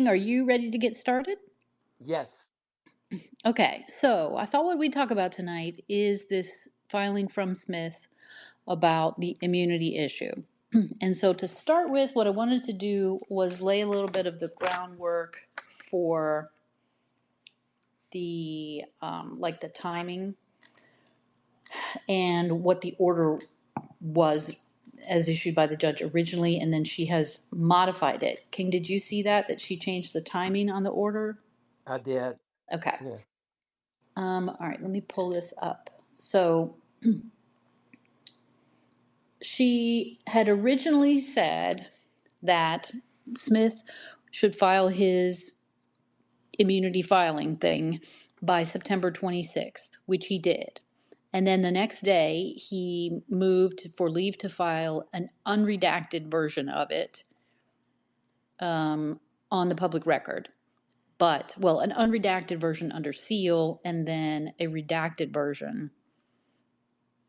Are you ready to get started? Yes. Okay, so I thought what we'd talk about tonight is this filing from Smith about the immunity issue. And so to start with, what I wanted to do was lay a little bit of the groundwork for the like the timing and what the order was as issued by the judge originally, and then she has modified it. King, did you see that she changed the timing on the order? I did. Okay. Yeah. All right, let me pull this up. So she had originally said that Smith should file his immunity filing thing by September 26th, which he did. And then the next day, he moved for leave to file an unredacted version of it on the public record. An unredacted version under seal, and then a redacted version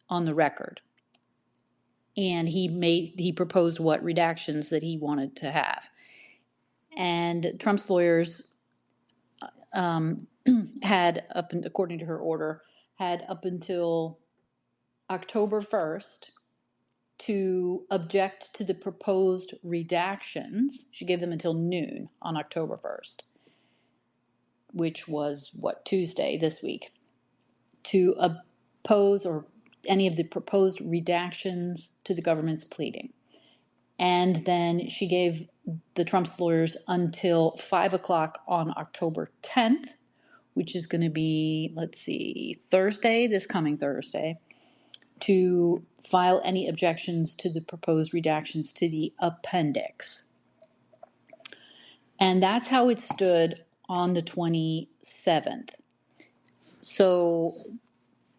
on the record. And he proposed what redactions that he wanted to have. And Trump's lawyers had according to her order, had up until October 1st to object to the proposed redactions. She gave them until noon on October 1st, which was Tuesday this week, to oppose or any of the proposed redactions to the government's pleading. And then she gave the Trump's lawyers until 5 o'clock on October 10th, which is going to be, this coming Thursday, to file any objections to the proposed redactions to the appendix. And that's how it stood on the 27th. So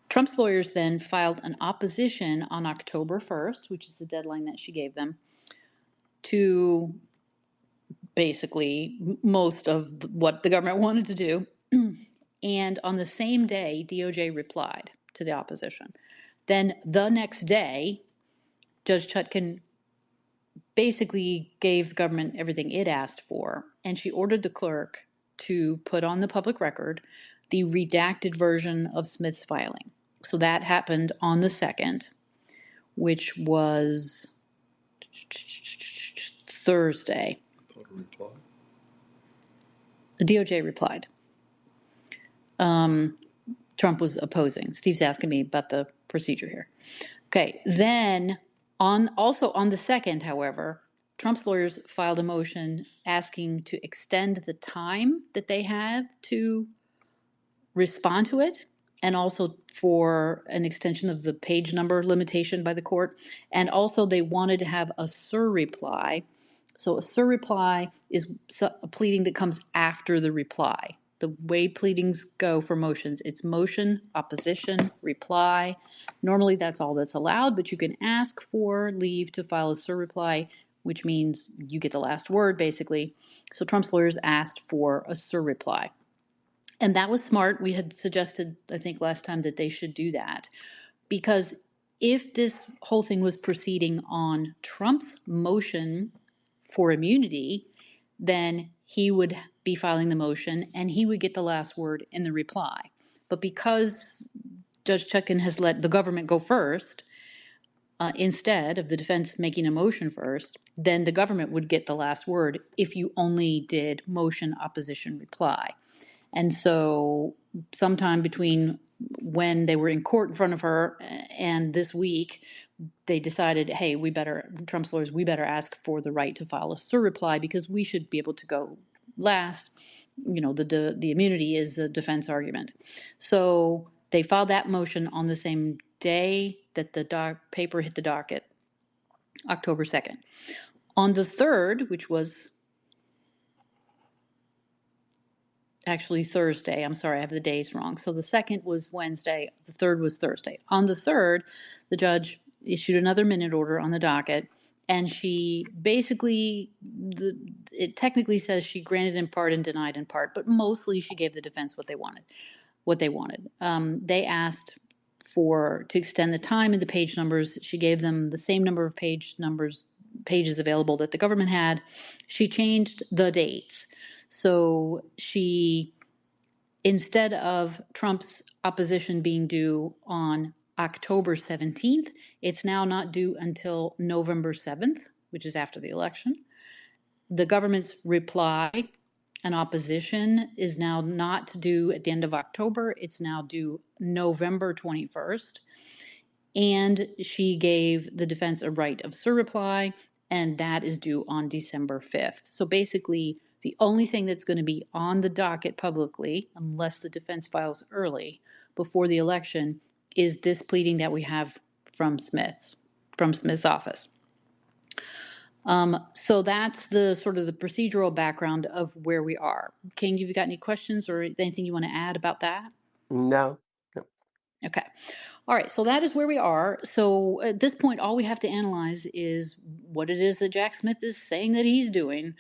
Trump's lawyers then filed an opposition on October 1st, which is the deadline that she gave them, to basically most of what the government wanted to do. And on the same day, DOJ replied to the opposition. Then the next day, Judge Chutkan basically gave the government everything it asked for, and she ordered the clerk to put on the public record the redacted version of Smith's filing. So that happened on the 2nd, which was Thursday. The DOJ replied. Trump was opposing. Steve's asking me about the procedure here. Okay, then also on the 2nd, however, Trump's lawyers filed a motion asking to extend the time that they have to respond to it, and also for an extension of the page number limitation by the court. And also they wanted to have a surreply. So a surreply is a pleading that comes after the reply. The way pleadings go for motions, it's motion, opposition, reply. Normally that's all that's allowed, but you can ask for leave to file a surreply, which means you get the last word basically. So Trump's lawyers asked for a surreply. And that was smart. We had suggested, I think, last time that they should do that. Because if this whole thing was proceeding on Trump's motion for immunity, then he would be filing the motion and he would get the last word in the reply. But because Judge Chutkan has let the government go first, instead of the defense making a motion first, then the government would get the last word if you only did motion, opposition, reply. And so sometime between when they were in court in front of her and this week, they decided, hey, Trump's lawyers, we better ask for the right to file a surreply because we should be able to go last. You know, the immunity is a defense argument. So they filed that motion on the same day that the paper hit the docket, October 2nd. On the 3rd, which was actually Thursday. I'm sorry, I have the days wrong. So the 2nd was Wednesday, the 3rd was Thursday. On the 3rd, the judge issued another minute order on the docket, and she basically, it technically says she granted in part and denied in part, but mostly she gave the defense what they wanted. They asked to extend the time and the page numbers. She gave them the same number of pages available that the government had. She changed the dates. So she, instead of Trump's opposition being due on October 17th, it's now not due until November 7th, which is after the election. The government's reply and opposition is now not due at the end of October, it's now due November 21st. And she gave the defense a right of surreply, and that is due on December 5th. So basically, the only thing that's going to be on the docket publicly, unless the defense files early before the election, is this pleading that we have from Smith's office. So that's the sort of the procedural background of where we are. King, have you got any questions or anything you want to add about that? No. Okay. All right. So that is where we are. So at this point, all we have to analyze is what it is that Jack Smith is saying that he's doing.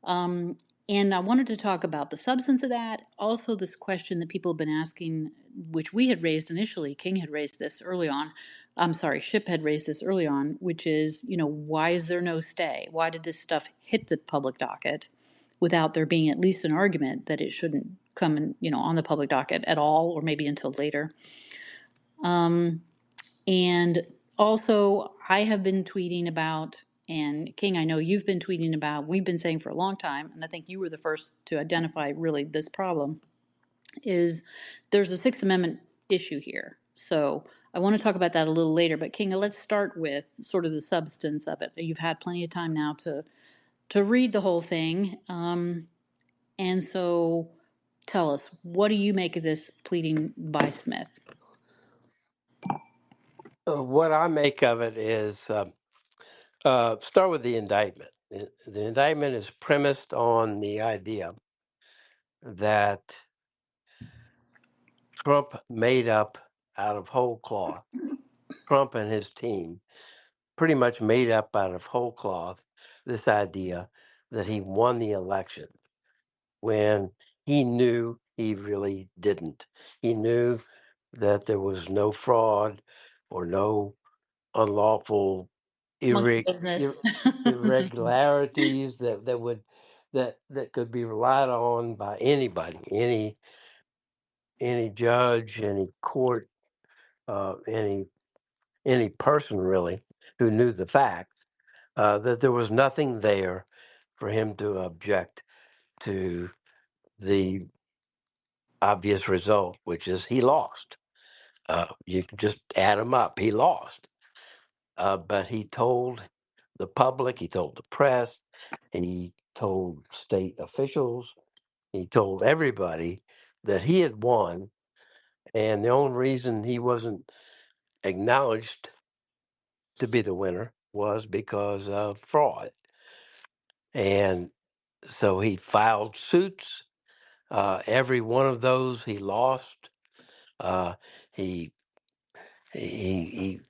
Um, and I wanted to talk about the substance of that. Also, this question that people have been asking, which we had raised initially, King had raised this early on. I'm sorry, Ship had raised this early on, which is, why is there no stay? Why did this stuff hit the public docket without there being at least an argument that it shouldn't come in, on the public docket at all, or maybe until later? Um, and also, I have been tweeting about, and King, I know you've been tweeting about, we've been saying for a long time, and I think you were the first to identify really this problem, is there's a Sixth Amendment issue here. So I want to talk about that a little later, but King, let's start with sort of the substance of it. You've had plenty of time now to read the whole thing. And so tell us, what do you make of this pleading by Smith? What I make of it is start with the indictment. The indictment is premised on the idea that Trump made up out of whole cloth. Trump and his team pretty much made up out of whole cloth this idea that he won the election when he knew he really didn't. He knew that there was no fraud or no unlawful Monkey business. irregularities that could be relied on by anybody, any judge, any court, any person really who knew the facts, that there was nothing there for him to object to the obvious result, which is he lost. You can just add them up. He lost. But he told the public, he told the press, he told state officials, he told everybody that he had won. And the only reason he wasn't acknowledged to be the winner was because of fraud. And so he filed suits. Every one of those he lost. He he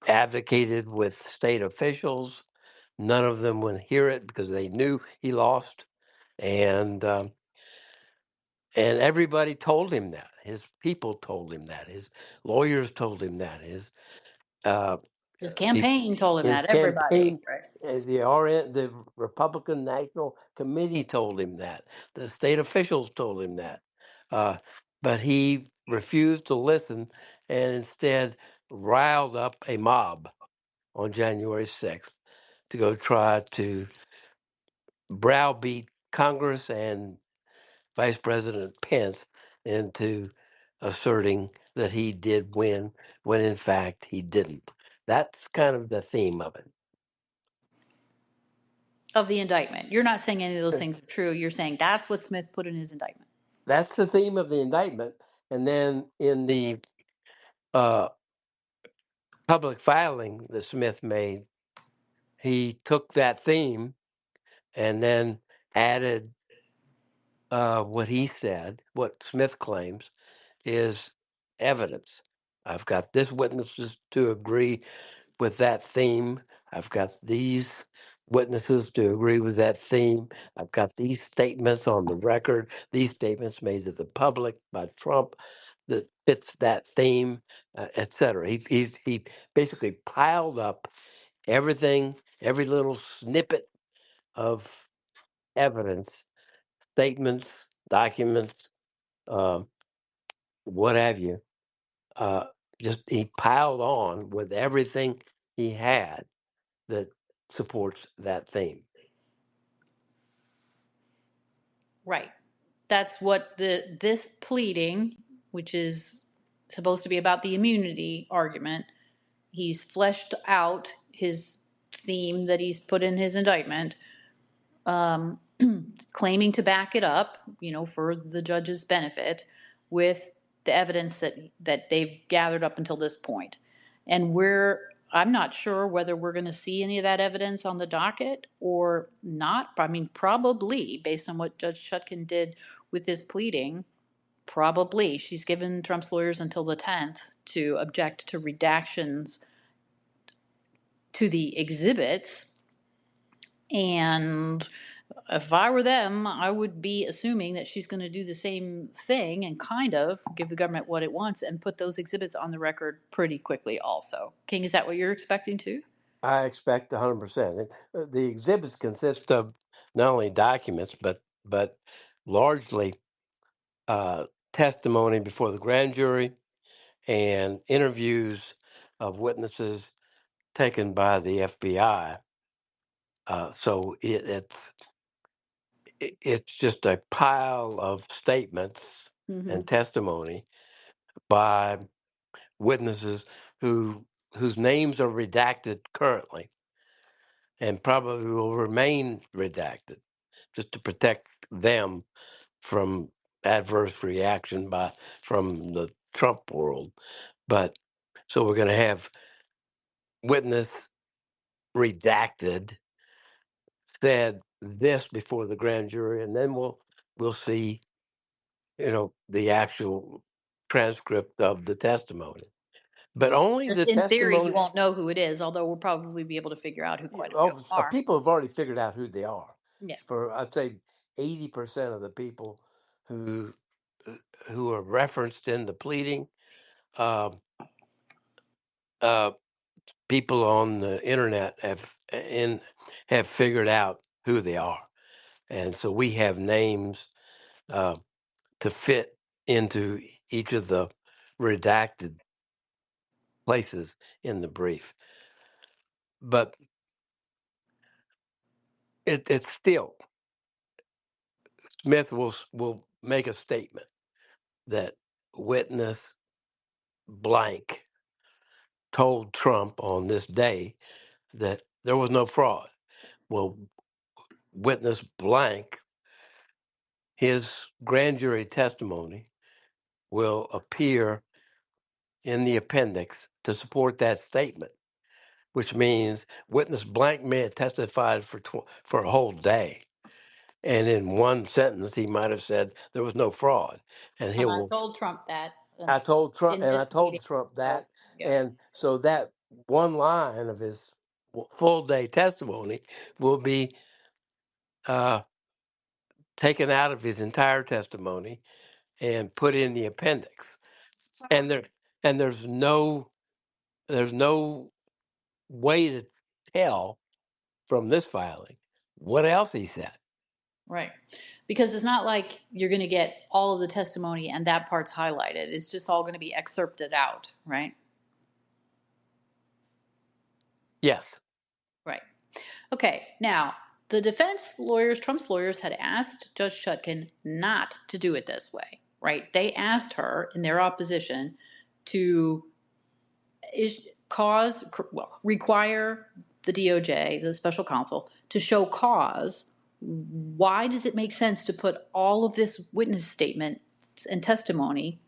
advocated with state officials. None of them would hear it because they knew he lost, and everybody told him that. His people told him that. His lawyers told him that. Uh, His peop- campaign told him his that. Everybody, campaign, right? the Republican National Committee told him that. The state officials told him that. Uh, but he refused to listen and instead riled up a mob on January 6th to go try to browbeat Congress and Vice President Pence into asserting that he did win when in fact he didn't. That's kind of the theme of it. Of the indictment. You're not saying any of those things are true. You're saying that's what Smith put in his indictment. That's the theme of the indictment. And then in the uh, public filing that Smith made, he took that theme and then added what he said, what Smith claims is evidence. I've got this witnesses to agree with that theme. I've got these witnesses to agree with that theme. I've got these statements on the record, these statements made to the public by Trump that fits that theme, etc. He basically piled up everything, every little snippet of evidence statements, documents, what have you. Uh, just he piled on with everything he had that supports that theme. Right. That's what this pleading, which is supposed to be about the immunity argument, he's fleshed out his theme that he's put in his indictment, um, claiming to back it up, for the judge's benefit, with the evidence that they've gathered up until this point. And I'm not sure whether we're going to see any of that evidence on the docket or not. I mean, probably based on what Judge Chutkan did with his pleading, probably she's given Trump's lawyers until the 10th to object to redactions to the exhibits. And if I were them, I would be assuming that she's going to do the same thing and kind of give the government what it wants and put those exhibits on the record pretty quickly also. King, is that what you're expecting too? I expect 100%. The exhibits consist of not only documents, but largely testimony before the grand jury and interviews of witnesses taken by the FBI. So it's just a pile of statements Mm-hmm. and testimony by witnesses whose names are redacted currently and probably will remain redacted just to protect them from adverse reaction from the Trump world. But so we're going to have witness redacted said this before the grand jury, and then we'll see, the actual transcript of the testimony. But only Just the in theory, you testimony. won't know who it is, although we'll probably be able to figure out who quite a few of them are. People have already figured out who they are. Yeah. For I'd say 80% of the people who who are referenced in the pleading, uh, uh, people on the internet have figured out who they are, and so we have names uh, to fit into each of the redacted places in the brief. But it's still Smith will make a statement that witness blank told Trump on this day that there was no fraud. Well, witness blank, his grand jury testimony will appear in the appendix to support that statement, which means witness blank may have testified for a whole day. And in one sentence, he might have said there was no fraud, and he And I will. told Trump that I told Trump, in and I this meeting. told Trump So, that, yeah. and so that one line of his full day testimony will be uh, taken out of his entire testimony and put in the appendix. And there's no way to tell from this filing what else he said. Right. Because it's not like you're going to get all of the testimony and that part's highlighted. It's just all going to be excerpted out, right? Yes. Right. Okay. Now, the defense lawyers, Trump's lawyers, had asked Judge Chutkan not to do it this way, right? They asked her in their opposition to require the DOJ, the special counsel, to show cause. Why does it make sense to put all of this witness statement and testimony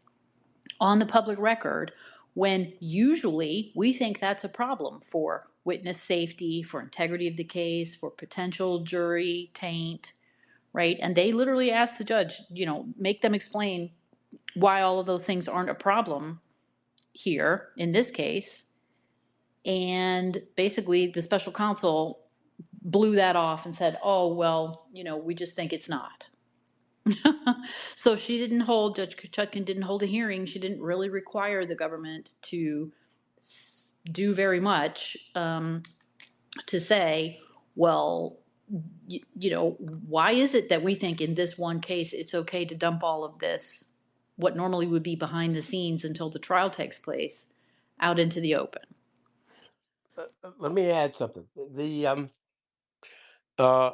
on the public record when usually we think that's a problem for witness safety, for integrity of the case, for potential jury taint, right? And they literally asked the judge, make them explain why all of those things aren't a problem here in this case. And basically, the special counsel blew that off and said, oh, well, we just think it's not. So Judge Chutkan didn't hold a hearing. She didn't really require the government to do very much to say, well, why is it that we think in this one case it's okay to dump all of this, what normally would be behind the scenes until the trial takes place, out into the open? Let me add something. Uh,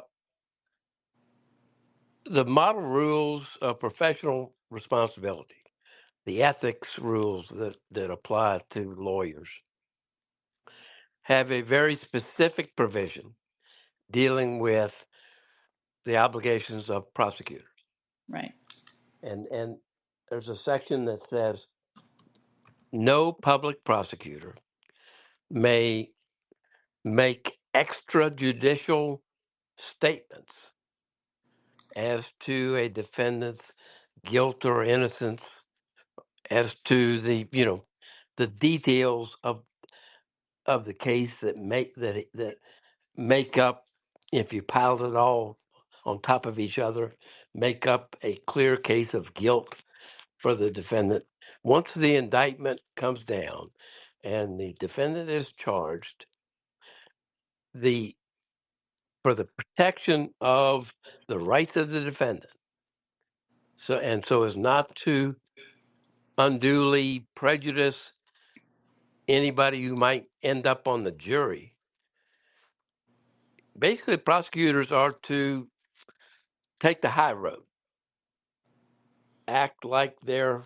the model rules of professional responsibility, the ethics rules that apply to lawyers, have a very specific provision dealing with the obligations of prosecutors. Right. And there's a section that says no public prosecutor may make extrajudicial statements as to a defendant's guilt or innocence, as to the details of the case that make up, if you pile it all on top of each other, make up a clear case of guilt for the defendant. Once the indictment comes down and the defendant is charged, the for the protection of the rights of the defendant, so as not to unduly prejudice anybody who might end up on the jury. Basically, prosecutors are to take the high road, act like they're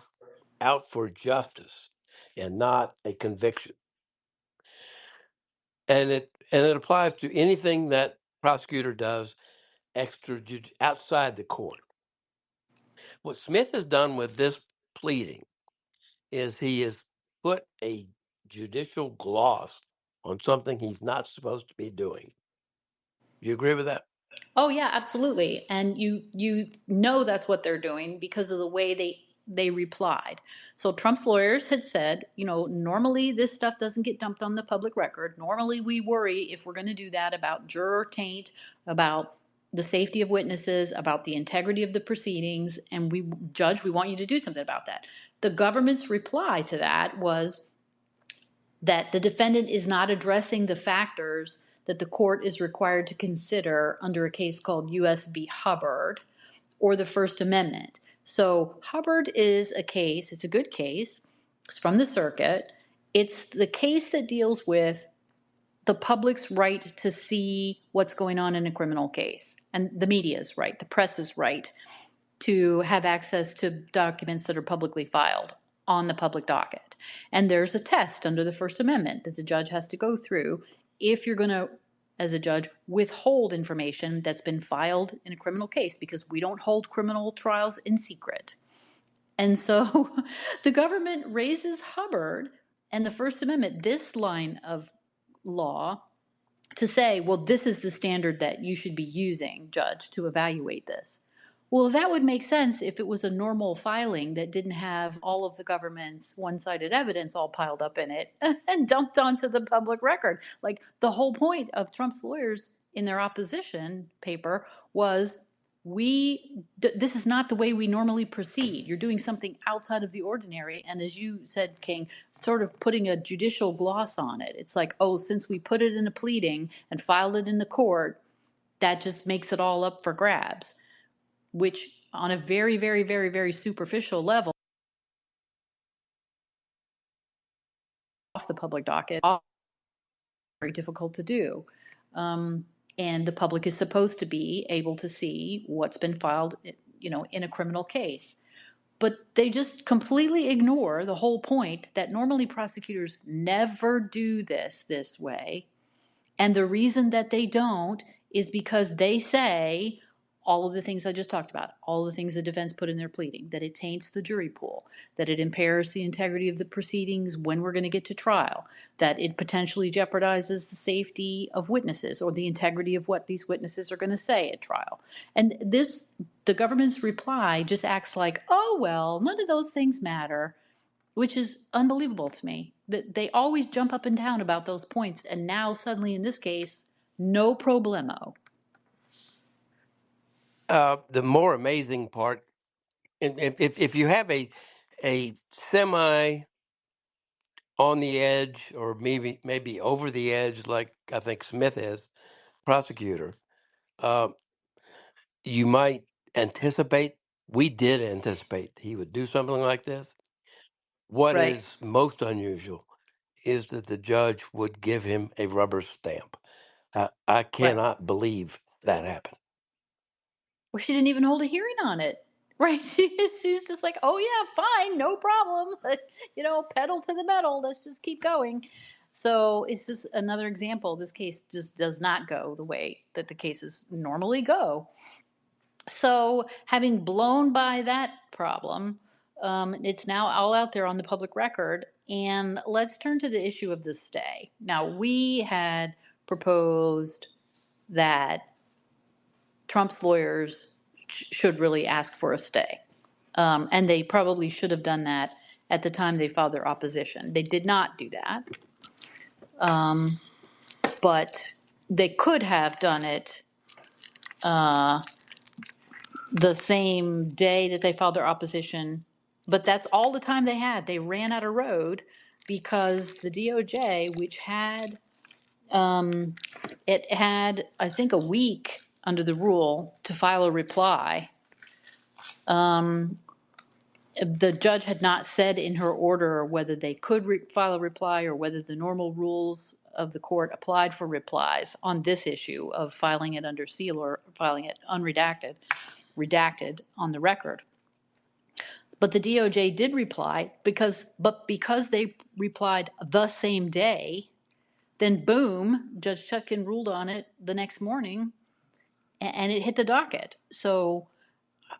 out for justice and not a conviction. And it applies to anything that prosecutor does outside the court. What Smith has done with this pleading is he has put a judicial gloss on something he's not supposed to be doing. You agree with that? Oh yeah, absolutely. And you know that's what they're doing because of the way they replied. So Trump's lawyers had said, normally this stuff doesn't get dumped on the public record. Normally we worry if we're going to do that about juror taint, about the safety of witnesses, about the integrity of the proceedings, and we want you to do something about that. The government's reply to that was that the defendant is not addressing the factors that the court is required to consider under a case called US v. Hubbard or the First Amendment. So Hubbard is a case, it's a good case, it's from the circuit. It's the case that deals with the public's right to see what's going on in a criminal case, and the media's right, the press's right to have access to documents that are publicly filed on the public docket. And there's a test under the First Amendment that the judge has to go through if you're going to, as a judge, withhold information that's been filed in a criminal case, because we don't hold criminal trials in secret. And so the government raises Hubbard and the First Amendment, this line of law, to say, well, this is the standard that you should be using, judge, to evaluate this. Well, that would make sense if it was a normal filing that didn't have all of the government's one-sided evidence all piled up in it and dumped onto the public record. Like, the whole point of Trump's lawyers in their opposition paper was, this is not the way we normally proceed. You're doing something outside of the ordinary. And as you said, King, sort of putting a judicial gloss on it. It's like, oh, since we put it in a pleading and filed it in the court, that just makes it all up for grabs, which on a very, very, very, very superficial level, off the public docket, very difficult to do. And the public is supposed to be able to see what's been filed, in a criminal case. But they just completely ignore the whole point that normally prosecutors never do this way. And the reason that they don't is because they say all of the things I just talked about, all the things the defense put in their pleading, that it taints the jury pool, that it impairs the integrity of the proceedings when we're going to get to trial, that it potentially jeopardizes the safety of witnesses or the integrity of what these witnesses are going to say at trial. And the government's reply just acts like, oh, well, none of those things matter, which is unbelievable to me. That they always jump up and down about those points, and now suddenly in this case, no problemo. The more amazing part, and if you have a semi on the edge, or maybe over the edge, like I think Smith is, prosecutor, Uh, you might anticipate, we did anticipate he would do something like this. What Right. is most unusual is that the judge would give him a rubber stamp. I Right. cannot believe that happened. Well, she didn't even hold a hearing on it. Right. She's just like, oh, yeah, fine, no problem. Pedal to the metal. Let's just keep going. So it's just another example. This case just does not go the way that the cases normally go. So, having blown by that problem, it's now all out there on the public record. And let's turn to the issue of the stay. Now, we had proposed that Trump's lawyers should really ask for a stay. And they probably should have done that at the time they filed their opposition. They did not do that, but they could have done it the same day that they filed their opposition. But that's all the time they had. They ran out of road because the DOJ, which had it had I think a week under the rule to file a reply. The judge had not said in her order whether they could file a reply or whether the normal rules of the court applied for replies on this issue of filing it under seal or filing it unredacted, redacted on the record. But the DOJ did reply because they replied the same day, then boom, Judge Chutkin ruled on it the next morning and it hit the docket. So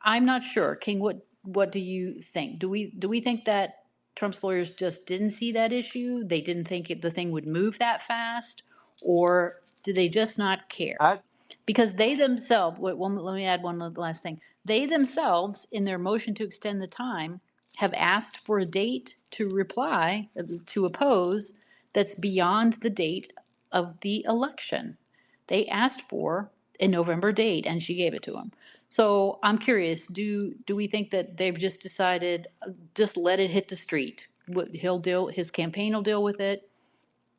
I'm not sure. King, what do you think? Do we think that Trump's lawyers just didn't see that issue? They didn't think the thing would move that fast, or do they just not care? I Because they themselves, let me add one last thing. They themselves, in their motion to extend the time, have asked for a date to reply, to oppose, that's beyond the date of the election. They asked for a November date, and she gave it to them. So I'm curious, do we think that they've just decided, just let it hit the street? His campaign will deal with it,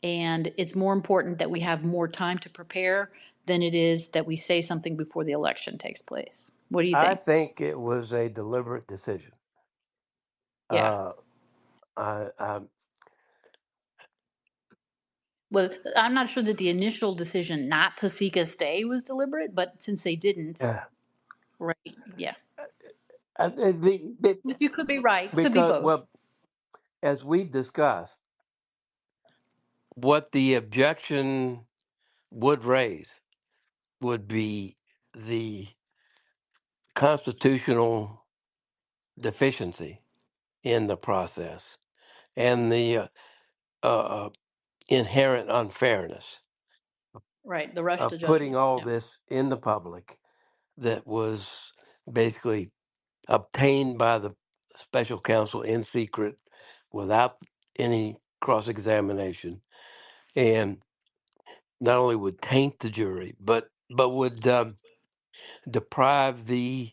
and it's more important that we have more time to prepare than it is that we say something before the election takes place. What do you I think? think it was a deliberate decision. Yeah. Uh, I Well, I'm not sure that the initial decision not to seek a stay was deliberate, but since they didn't, uh, right? Yeah. the, But you could be right. Could be because, both. well, as we've discussed, what the objection would raise would be the constitutional deficiency in the process and the uh, inherent unfairness Right. The rush to of putting judgment. all Yeah. this in the public that was basically obtained by the special counsel in secret without any cross examination, and not only would taint the jury, but would deprive the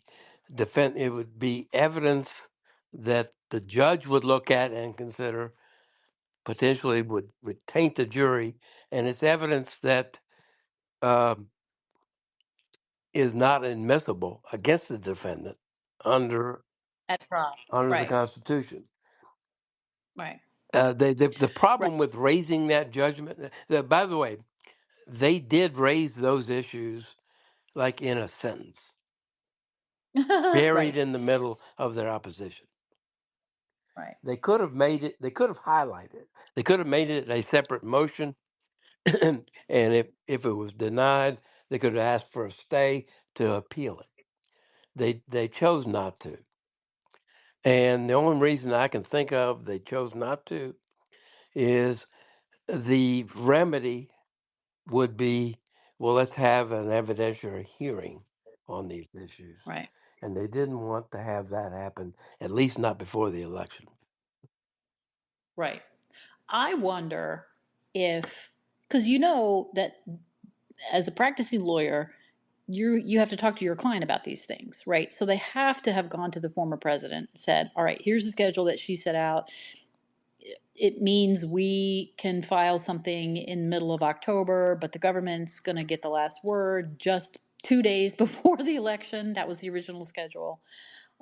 defense. It would be evidence that the judge would look at and consider, potentially would taint the jury, and it's evidence that um, is not admissible against the defendant under At trial. the Right. Constitution. Right. The Right. problem with raising that judgment, by the way, they did raise those issues like in a sentence, buried Right. in the middle of their opposition. Right. They could have made it. They could have highlighted it. They could have made it a separate motion, and if it was denied, they could have asked for a stay to appeal it. They chose not to, and the only reason I can think of they chose not to is the remedy would be, well, let's have an evidentiary hearing on these issues. Right. And they didn't want to have that happen, at least not before the election. Right. I wonder if, because you know that as a practicing lawyer, you have to talk to your client about these things, right? So they have to have gone to the former president, said, "All right, here's the schedule that she set out. It means we can file something in the middle of October, but the government's going to get the last word. Just 2 days before the election. That was the original schedule.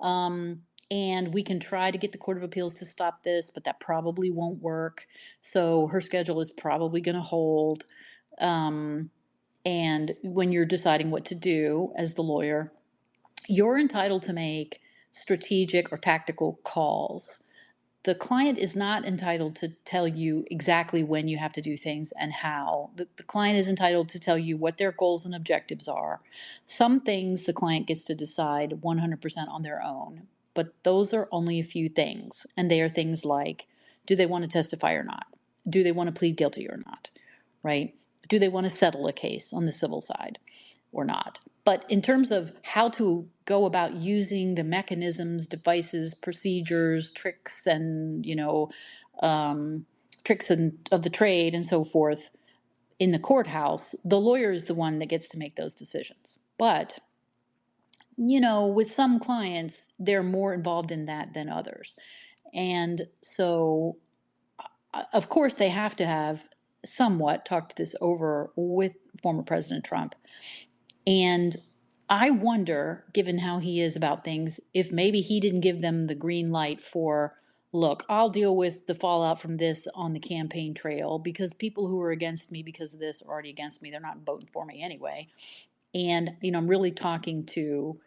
Um, and we can try to get the Court of Appeals to stop this, but that probably won't work. So her schedule is probably going to hold. Um, and when you're deciding what to do as the lawyer, you're entitled to make strategic or tactical calls. The client is not entitled to tell you exactly when you have to do things and how. The client is entitled to tell you what their goals and objectives are. Some things the client gets to decide 100% on their own, but those are only a few things. And they are things like, do they want to testify or not? Do they want to plead guilty or not? Right? Do they want to settle a case on the civil side or not? But in terms of how to go about using the mechanisms, devices, procedures, tricks, and tricks of the trade and so forth in the courthouse, the lawyer is the one that gets to make those decisions. But with some clients, they're more involved in that than others, and so of course they have to have somewhat talked this over with former President Trump. And I wonder, given how he is about things, if maybe he didn't give them the green light for, look, I'll deal with the fallout from this on the campaign trail because people who are against me because of this are already against me. They're not voting for me anyway. And, I'm really talking to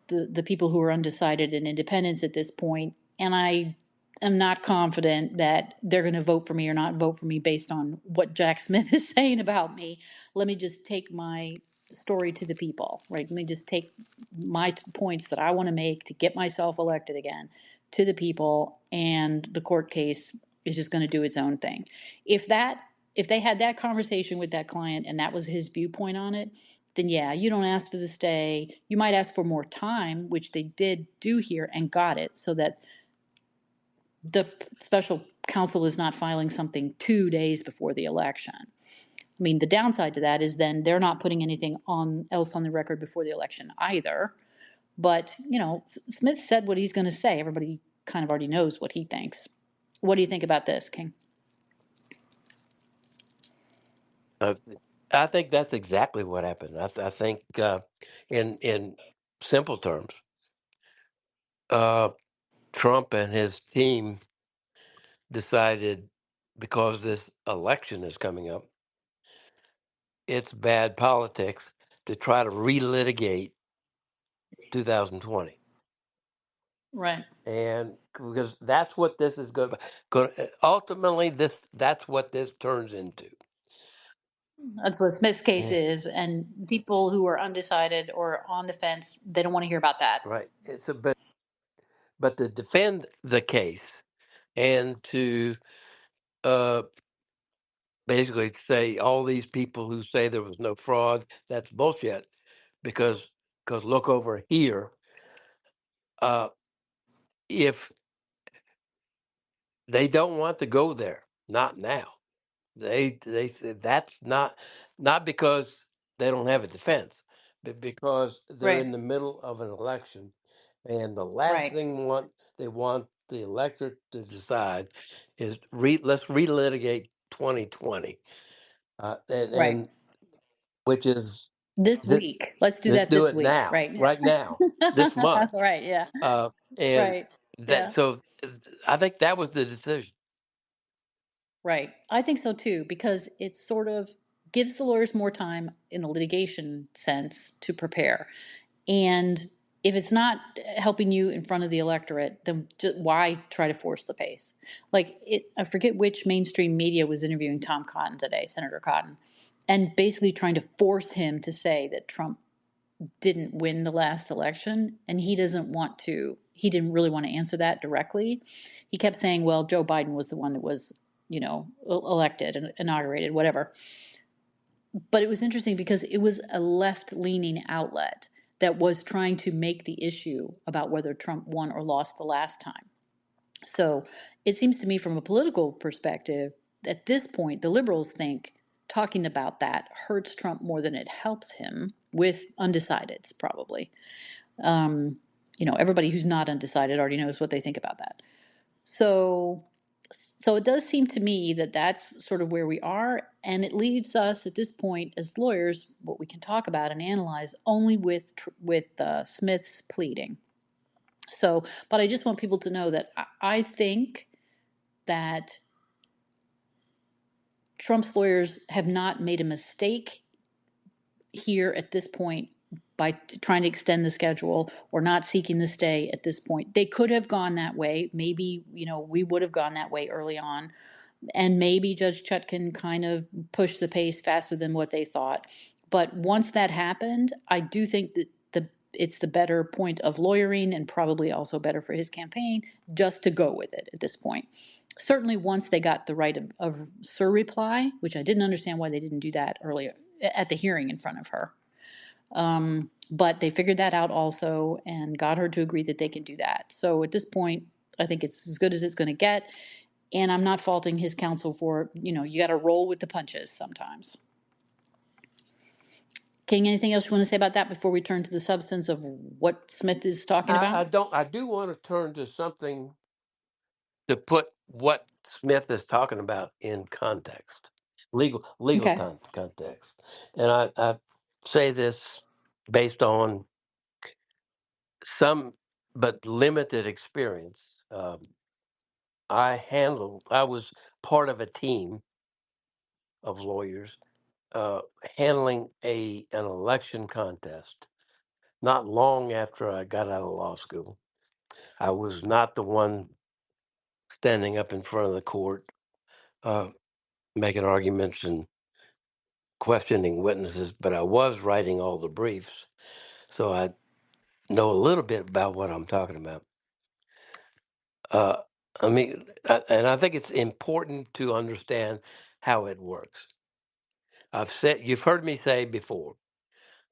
the people who are undecided and independents at this point, and I am not confident that they're going to vote for me or not vote for me based on what Jack Smith is saying about me. Let me just take my story to the people, right? Let me just take my points that I want to make to get myself elected again to the people, and the court case is just going to do its own thing. If they had that conversation with that client and that was his viewpoint on it, then yeah, you don't ask for the stay. You might ask for more time, which they did do here and got it, so that the special counsel is not filing something 2 days before the election. I mean, the downside to that is then they're not putting anything else on the record before the election either. But, Smith said what he's going to say. Everybody kind of already knows what he thinks. What do you think about this, King? Uh, I think that's exactly what happened. I think, in simple terms, uh, Trump and his team decided, because this election is coming up, it's bad politics to try to relitigate 2020. Right. And because that's what this is going to ultimately, that's what this turns into. That's what Smith's case Yeah, is. And people who are undecided or on the fence, they don't want to hear about that. right. But to defend the case and to uh, basically say all these people who say there was no fraud, that's bullshit. Because look over here, uh, if they don't want to go there, not now. They said that's not because they don't have a defense, but because they're Right. in the middle of an election, and the last Right. thing they want the electorate to decide is let's relitigate 2020, and, Right. and which is This th- week. Let's do let's that do this it week. now, Right. right now, this month, Right. Yeah. and Right. that Yeah. so I think that was the decision. Right. I think so too, because it sort of gives the lawyers more time in the litigation sense to prepare. And if it's not helping you in front of the electorate, then why try to force the pace? Like I forget which mainstream media was interviewing Tom Cotton today, Senator Cotton, and basically trying to force him to say that Trump didn't win the last election, and he didn't really want to answer that directly. He kept saying, well, Joe Biden was the one that was, elected and inaugurated, whatever. But it was interesting because it was a left leaning outlet that was trying to make the issue about whether Trump won or lost the last time. So it seems to me, from a political perspective, at this point, the liberals think talking about that hurts Trump more than it helps him with undecideds, probably. Everybody who's not undecided already knows what they think about that. So So it does seem to me that that's sort of where we are, and it leaves us at this point as lawyers what we can talk about and analyze only with Smith's pleading. So, but I just want people to know that I think that Trump's lawyers have not made a mistake here at this point by trying to extend the schedule or not seeking the stay at this point. They could have gone that way. Maybe, we would have gone that way early on. And maybe Judge Chutkan kind of pushed the pace faster than what they thought. But once that happened, I do think that it's the better point of lawyering and probably also better for his campaign just to go with it at this point. Certainly, once they got the right of surreply, which I didn't understand why they didn't do that earlier at the hearing in front of her. But they figured that out also and got her to agree that they can do that. So at this point, I think it's as good as it's going to get. And I'm not faulting his counsel for, you got to roll with the punches sometimes. King, anything else you want to say about that before we turn to the substance of what Smith is talking about? I don't. I do want to turn to something to put what Smith is talking about in context, legal Okay. context, and I say this based on some but limited experience. I was part of a team of lawyers handling an election contest. Not long after I got out of law school, I was not the one standing up in front of the court, uh, making arguments and questioning witnesses, but I was writing all the briefs, so I know a little bit about what I'm talking about. Uh, and I think it's important to understand how it works. You've heard me say before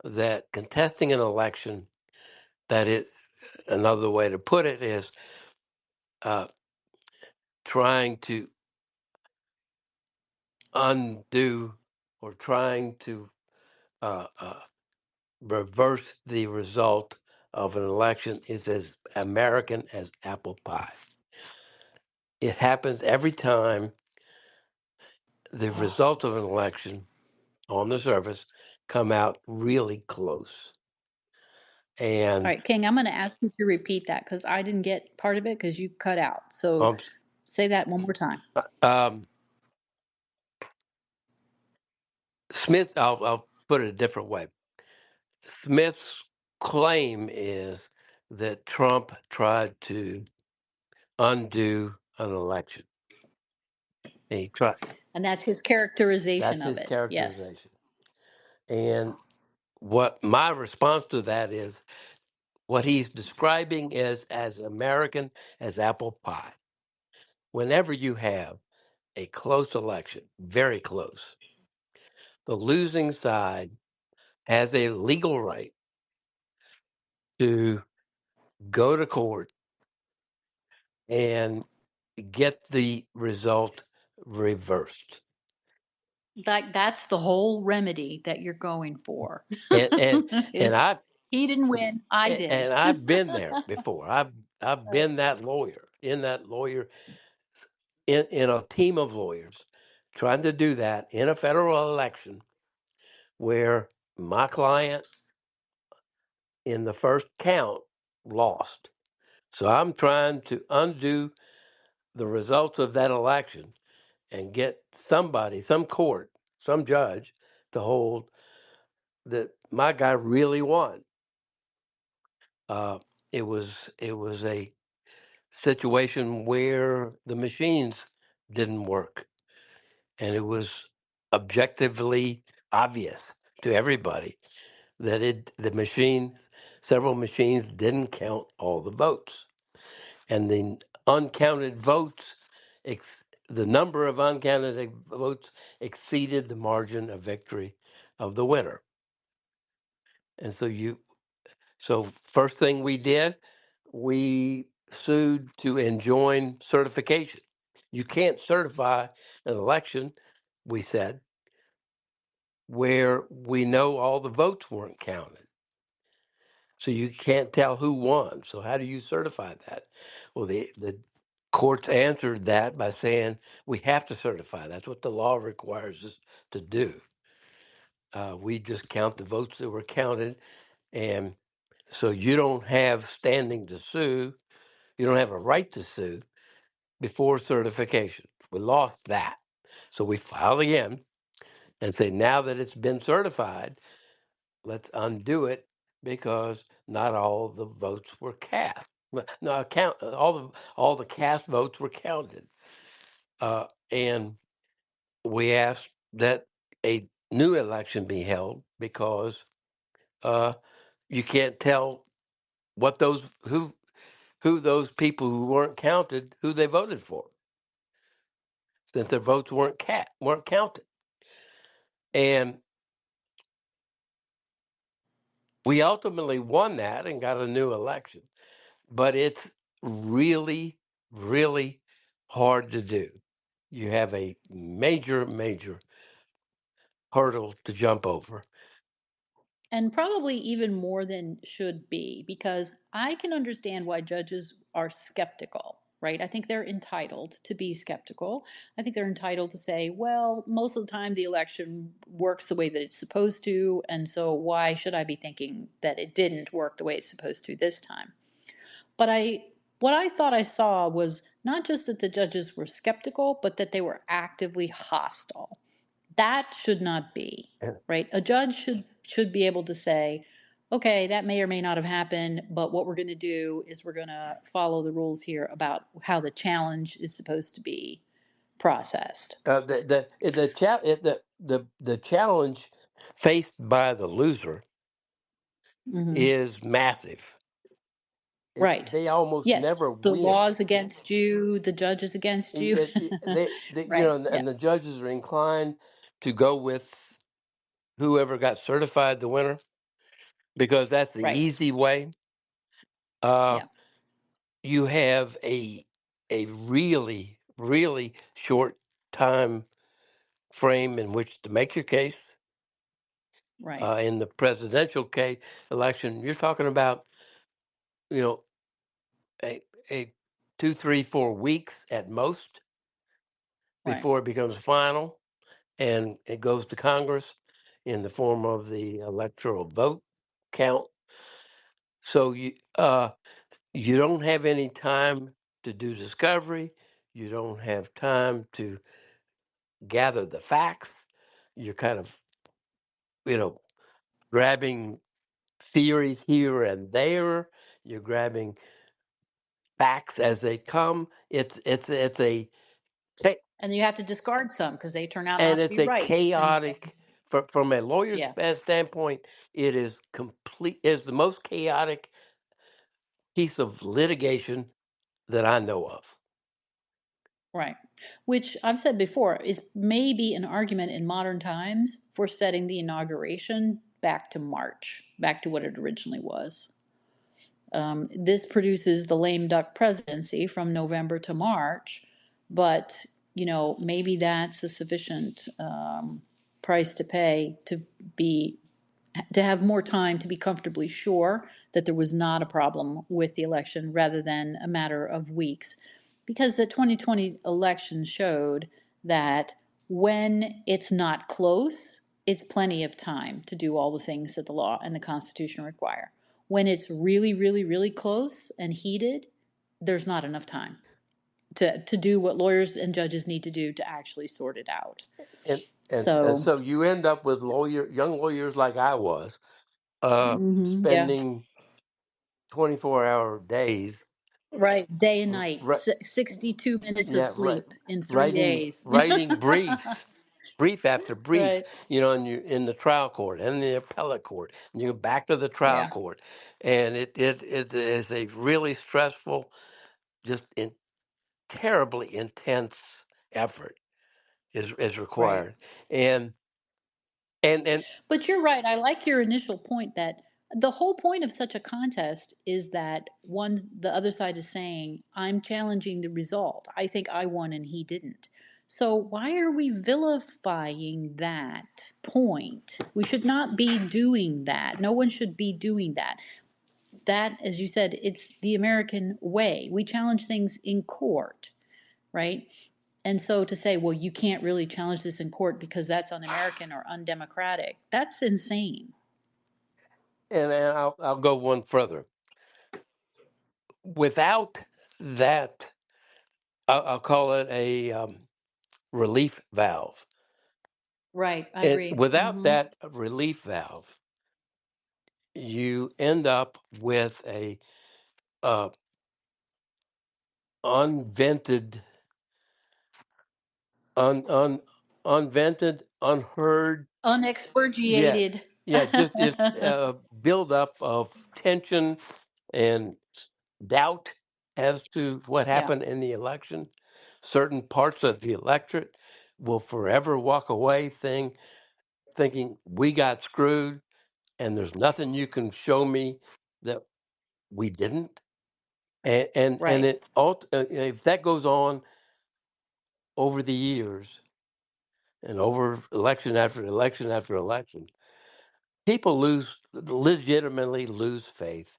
that contesting an election, another way to put it is uh, trying to undo or trying to uh, uh, reverse the result of an election is as American as apple pie. It happens every time the results of an election on the surface come out really close. All And right, King, I'm going to ask you to repeat that because I didn't get part of it because you cut out. So um, say that one more time. um, I'll put it a different way. Smith's claim is that Trump tried to undo an election. He tried. And that's his characterization That's of his it. Yes. characterization. And what my response to that is what he's describing is as American as apple pie. Whenever you have a close election, very close, the losing side has a legal right to go to court and get the result reversed. Like that's the whole remedy that you're going for. And and and Is I he didn't win, I did. and I've been there before. I've been that lawyer in a team of lawyers trying to do that in a federal election where my client in the first count lost. So I'm trying to undo the results of that election and get somebody, some court, some judge to hold that my guy really won. Uh, it was a situation where the machines didn't work, and it was objectively obvious to everybody that several machines didn't count all the votes, and the uncounted votes, the number of uncounted votes exceeded the margin of victory of the winner. And so first thing we did, we sued to enjoin certification. You can't certify an election, we said, where we know all the votes weren't counted. So you can't tell who won. So how do you certify that? Well, the Courts answered that by saying we have to certify. That's what the law requires us to do. We just count the votes that were counted, and so you don't have standing to sue. You don't have a right to sue before certification. We lost that. So we filed again and say, now that it's been certified, let's undo it because not all the votes were cast. No, count all the cast votes were counted, and we asked that a new election be held because uh, you can't tell what those who those people who weren't counted who they voted for since their votes weren't counted, and we ultimately won that and got a new election. But it's really, really hard to do. You have a major hurdle to jump over. And probably even more than should be, because I can understand why judges are skeptical, right? I think they're entitled to be skeptical. I think they're entitled to say, well, most of the time the election works the way that it's supposed to, and so why should I be thinking that it didn't work the way it's supposed to this time? But what I thought I saw was not just that the judges were skeptical, but that they were actively hostile. That should not be, And, right? A judge should be able to say, okay, that may or may not have happened, but what we're going to do is we're going to follow the rules here about how the challenge is supposed to be processed. the challenge faced by the loser Hmm. is massive. Right. They almost Yes, never the win. law is against you, the judge is against you. Right. Yeah. And the judges are inclined to go with whoever got certified the winner because that's the Right. easy way. Uh, Yeah. you have a really short time frame in which to make your case. Right. In the presidential case election, you're talking about you know a a 2, 3, 4 weeks at most Right. before it becomes final, and it goes to Congress in the form of the electoral vote count. So you don't have any time to do discovery. You don't have time to gather the facts. You're kind of, you know, grabbing theories here and there. You're grabbing facts as they come. It's a cha- And you have to discard some because they turn out and not to it's be a right. And chaotic. From a lawyer's yeah. standpoint, it is complete. Is the most chaotic piece of litigation that I know of. Right. Which I've said before is maybe an argument in modern times for setting the inauguration back to March, back to what it originally was. This produces the lame duck presidency from November to March, but maybe that's a sufficient price to pay be to have more time to be comfortably sure that there was not a problem with the election rather than a matter of weeks. Because the 2020 election showed that when it's not close, it's plenty of time to do all the things that the law and the Constitution require. When it's really, really, really close and heated, there's not enough time to do what lawyers and judges need to do to actually sort it out. And So, so you end up with young lawyers like I was, yeah. spending 24-hour days, Right, day and night, right? 62 minutes of Yeah, right. sleep in 3 Writing days. writing brief after brief, Right, and you in the trial court and the appellate court, and you go back to the trial yeah, court, and it is a really stressful, just terribly intense effort is right. required, and and But you're right. I like your initial point that the whole point of such a contest is that the other side is saying, I'm challenging the result. I think I won and he didn't. So why are we vilifying that point? We should not be doing that. No one should be doing that. that, as you said, it's the American way. We challenge things in court, right? And so to say, well, you can't really challenge this in court because that's un-American or undemocratic, that's insane. And I'll go one further. Without that, I'll call it a relief valve. Right, I And agree. without Hmm. that relief valve, you end up with a uh, unvented, un unvented, unheard. Yeah, Unexpurgated. yeah, just build up of tension and doubt as to what Yeah, happened in the election. Certain parts of the electorate will forever walk away thinking we got screwed, and there's nothing you can show me that we didn't. And right, if that goes on over the years and over election after election after election, people legitimately lose faith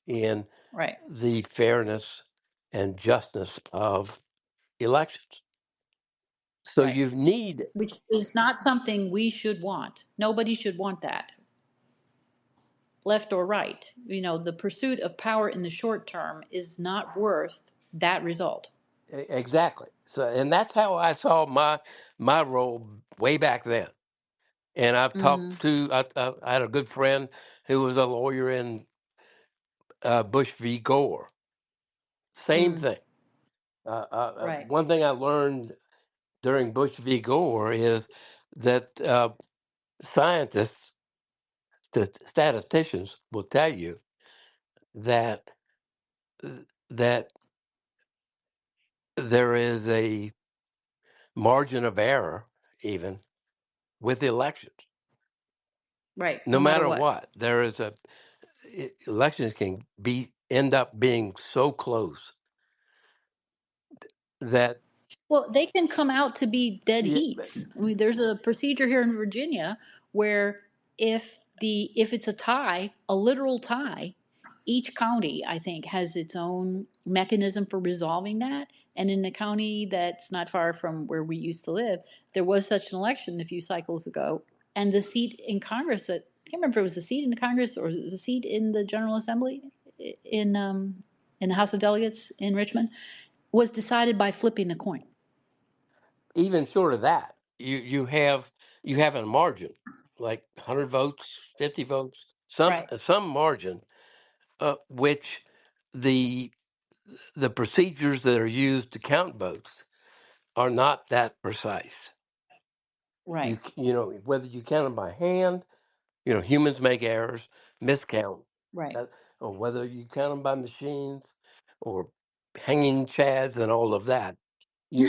in right, the fairness and justness of elections. So right. you need Which is not something we should want. Nobody should want that, left or right. The pursuit of power in the short term is not worth that result. exactly. So, and that's how I saw my role way back then. And I've Hmm. talked to I had a good friend who was a lawyer in Bush v. Gore. Same Mm, thing. right, One thing I learned during Bush v. Gore is that scientists, statisticians will tell you that that there is a margin of error even with elections. right. No No matter matter what. what, there is elections can be end up being so close that Well, they can come out to be dead yeah, heats. I mean, there's a procedure here in Virginia where if it's a tie, a literal tie, each county, I think, has its own mechanism for resolving that. And in a county that's not far from where we used to live, there was such an election a few cycles ago, and the seat in Congress that I can't remember if it was a seat in Congress or it was a seat in the General Assembly in the House of Delegates in Richmond was decided by flipping a coin. even short of that, you have a margin like 100 votes, 50 votes, Right. some margin, which the the procedures that are used to count votes are not that precise. Right. You know whether you count them by hand, humans make errors, miscount, Right. uh, or whether you count them by machines or hanging chads and all of that. You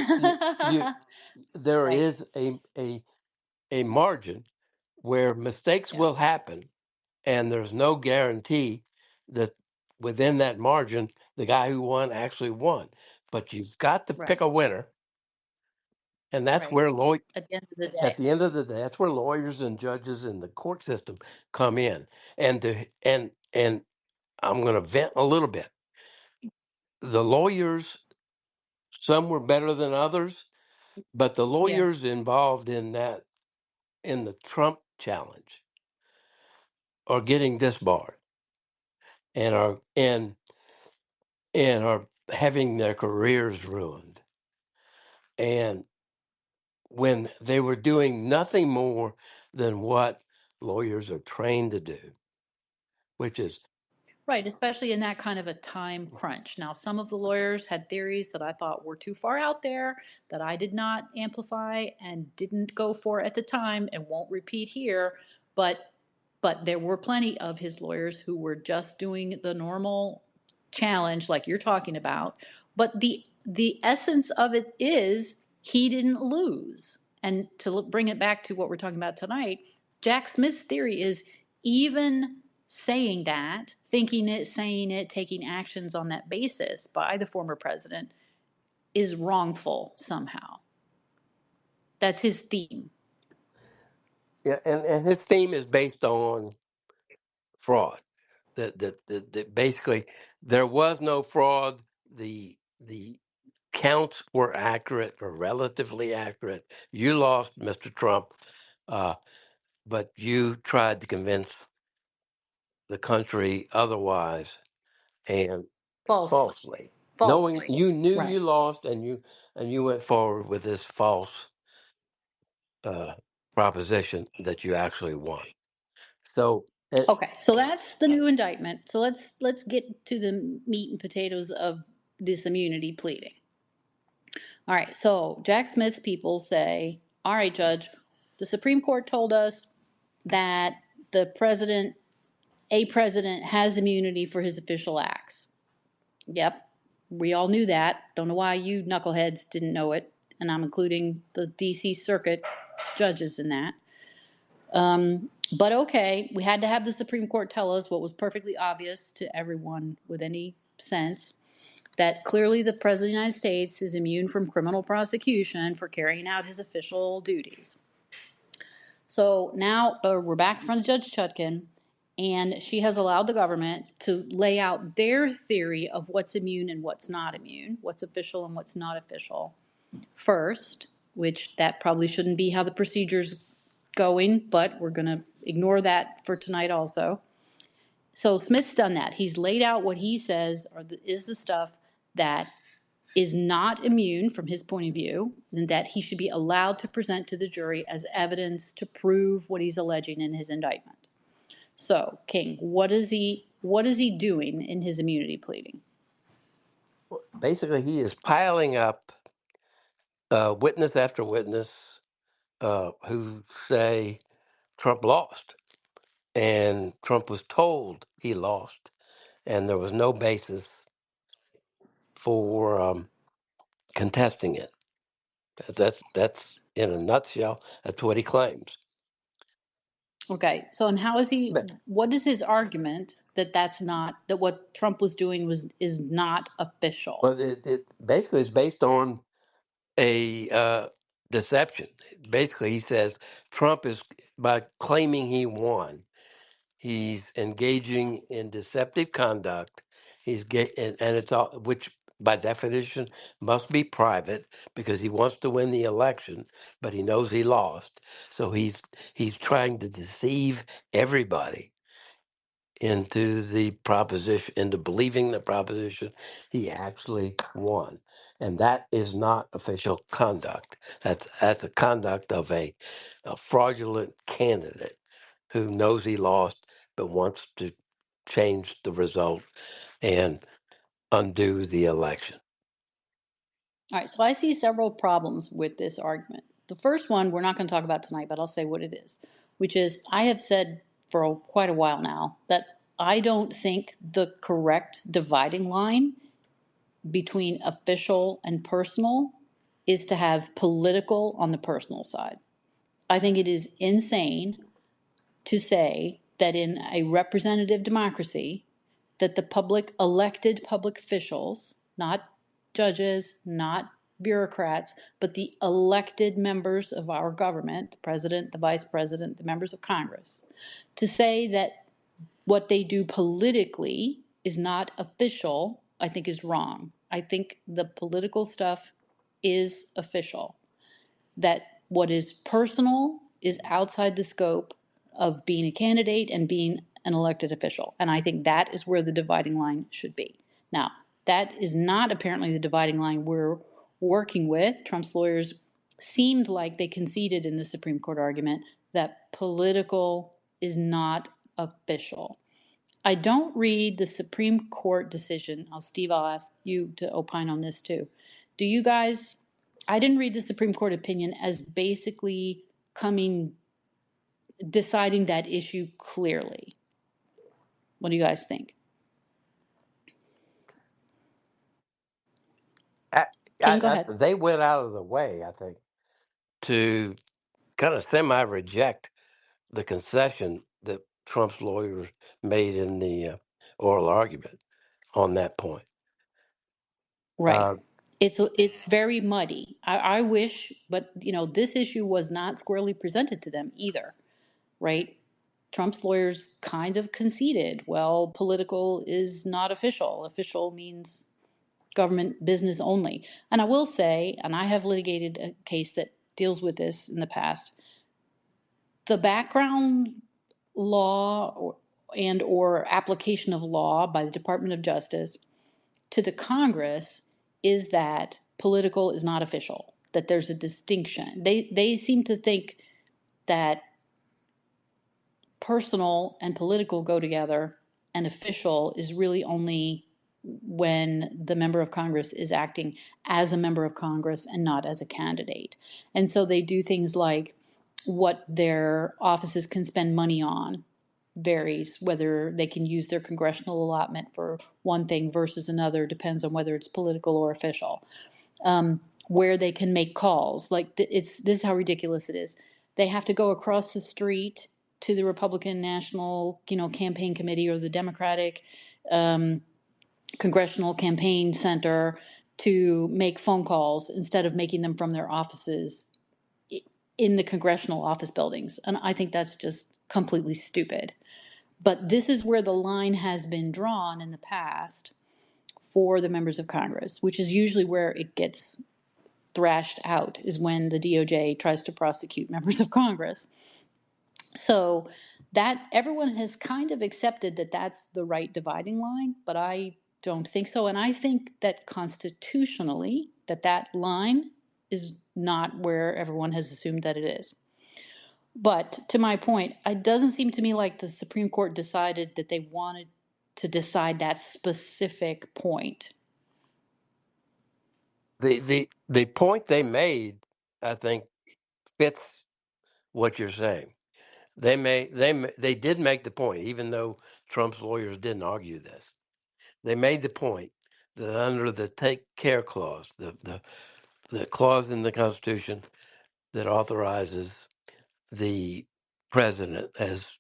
there Right. is a margin where mistakes Yeah. will happen, and there's no guarantee that within that margin the guy who won actually won. But you've got to pick Right. a winner, and that's Right. where At the end of the at day. the end of the day, that's where lawyers and judges in the court system come in. And I'm going to vent a little bit. The lawyers, some were better than others, but the Yeah. lawyers involved in the Trump challenge are getting disbarred and are having their careers ruined. And when they were doing nothing more than what lawyers are trained to do, which is Right, especially in that kind of a time crunch. Now, some of the lawyers had theories that I thought were too far out there, that I did not amplify and didn't go for at the time and won't repeat here. But there were plenty of his lawyers who were just doing the normal challenge like you're talking about. But the essence of it is he didn't lose. And to bring it back to what we're talking about tonight, Jack Smith's theory is even saying that, thinking it, saying it, taking actions on that basis by the former president is wrongful somehow. That's his theme. yeah, and his theme is based on fraud. That basically there was no fraud. The counts were accurate or relatively accurate. You lost, Mr. Trump, uh, but you tried to convince the country otherwise, and Falsely. falsely, knowing Falsely. you knew Right. you lost, and you went forward with this false uh, proposition that you actually won. So, Okay, so that's the new indictment. So let's get to the meat and potatoes of this immunity pleading. All right, so Jack Smith's people say, all right, Judge, the Supreme Court told us that the president, a president, has immunity for his official acts. Yep, we all knew that. Don't know why you knuckleheads didn't know it. And I'm including the DC Circuit judges in that. But okay, we had to have the Supreme Court tell us what was perfectly obvious to everyone with any sense, that clearly the President of the United States is immune from criminal prosecution for carrying out his official duties. So now we're back in front of Judge Chutkin, and she has allowed the government to lay out their theory of what's immune and what's not immune, what's official and what's not official first, which that probably shouldn't be how the procedure's going, but we're going to ignore that for tonight also. So Smith's done that. He's laid out what he says is the stuff that is not immune from his point of view, and that he should be allowed to present to the jury as evidence to prove what he's alleging in his indictment. So, King, what is he doing in his immunity pleading? basically, he is piling up witness after witness who say Trump lost, and Trump was told he lost, and there was no basis for contesting it. That's in a nutshell. That's what he claims. Okay, so and how is he? But What is his argument that that's not that what Trump was doing is not official? well, it basically is based on a deception. Basically, he says Trump is, by claiming he won, he's engaging in deceptive conduct. And it's all, which by definition must be private because he wants to win the election, but he knows he lost. So he's trying to deceive everybody into believing the proposition he actually won. And that is not official conduct. That's the conduct of a fraudulent candidate who knows he lost but wants to change the result and undo the election. All right, so I see several problems with this argument. The first one we're not going to talk about tonight, but I'll say what it is, which is I have said for quite a while now that I don't think the correct dividing line between official and personal is to have political on the personal side. I think it is insane to say that in a representative democracy that the public elected public officials, not judges, not bureaucrats, but the elected members of our government, the president, the vice president, the members of Congress, to say that what they do politically is not official, I think is wrong. I think the political stuff is official, that what is personal is outside the scope of being a candidate and being an elected official. And I think that is where the dividing line should be. Now, that is not apparently the dividing line we're working with. Trump's lawyers seemed like they conceded in the Supreme Court argument that political is not official. I don't read the Supreme Court decision. Steve, I'll ask you to opine on this too. Do you guys? I didn't read the Supreme Court opinion as basically deciding that issue clearly. What do you guys think? I, King, go ahead. they went out of the way, I think, to kind of semi reject the concession that Trump's lawyers made in the oral argument on that point. Right. Uh, It's very muddy. I wish, but this issue was not squarely presented to them either, right? Trump's lawyers kind of conceded, well, political is not official. Official means government business only. And I will say, and I have litigated a case that deals with this in the past, the background law or application of law by the Department of Justice to the Congress is that political is not official, that there's a distinction. They seem to think that personal and political go together, and official is really only when the member of Congress is acting as a member of Congress and not as a candidate. And so they do things like what their offices can spend money on varies, whether they can use their congressional allotment for one thing versus another depends on whether it's political or official. Where they can make calls, like this is how ridiculous it is. They have to go across the street to the Republican National, Campaign Committee or the Democratic Congressional Campaign Center to make phone calls instead of making them from their offices in the congressional office buildings. And I think that's just completely stupid. But this is where the line has been drawn in the past for the members of Congress, which is usually where it gets thrashed out, is when the DOJ tries to prosecute members of Congress. So that everyone has kind of accepted that that's the right dividing line, but I don't think so. And I think that constitutionally, that line is not where everyone has assumed that it is. But to my point, it doesn't seem to me like the Supreme Court decided that they wanted to decide that specific point. The point they made, I think, fits what you're saying. They did make the point, even though Trump's lawyers didn't argue this. They made the point that under the take care clause, the clause in the Constitution that authorizes the president as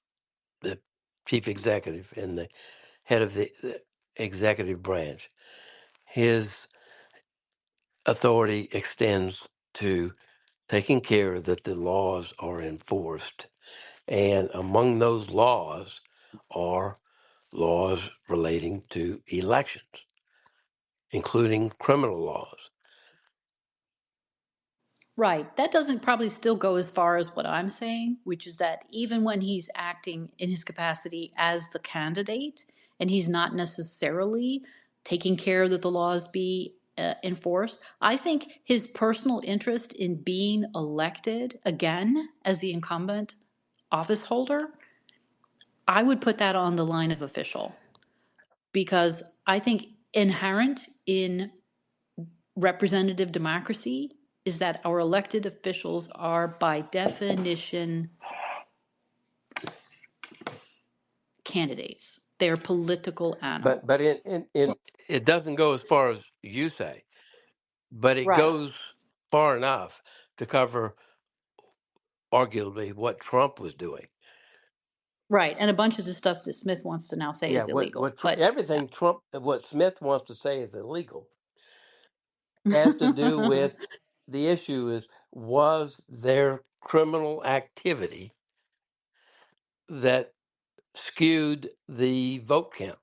the chief executive and the head of the executive branch, his authority extends to taking care that the laws are enforced. And among those laws are laws relating to elections, including criminal laws. Right. That doesn't probably still go as far as what I'm saying, which is that even when he's acting in his capacity as the candidate, and he's not necessarily taking care that the laws be enforced, I think his personal interest in being elected again as the incumbent office holder, I would put that on the line of official, because I think inherent in representative democracy is that our elected officials are by definition candidates. They're political But animals. in it doesn't go as far as you say, but it Right. goes far enough to cover arguably what Trump was doing. Right. And a bunch of the stuff that Smith wants to now say Yeah, is illegal. But yeah. everything Trump, what Smith wants to say is illegal, has to do with the issue is, was there criminal activity that skewed the vote count?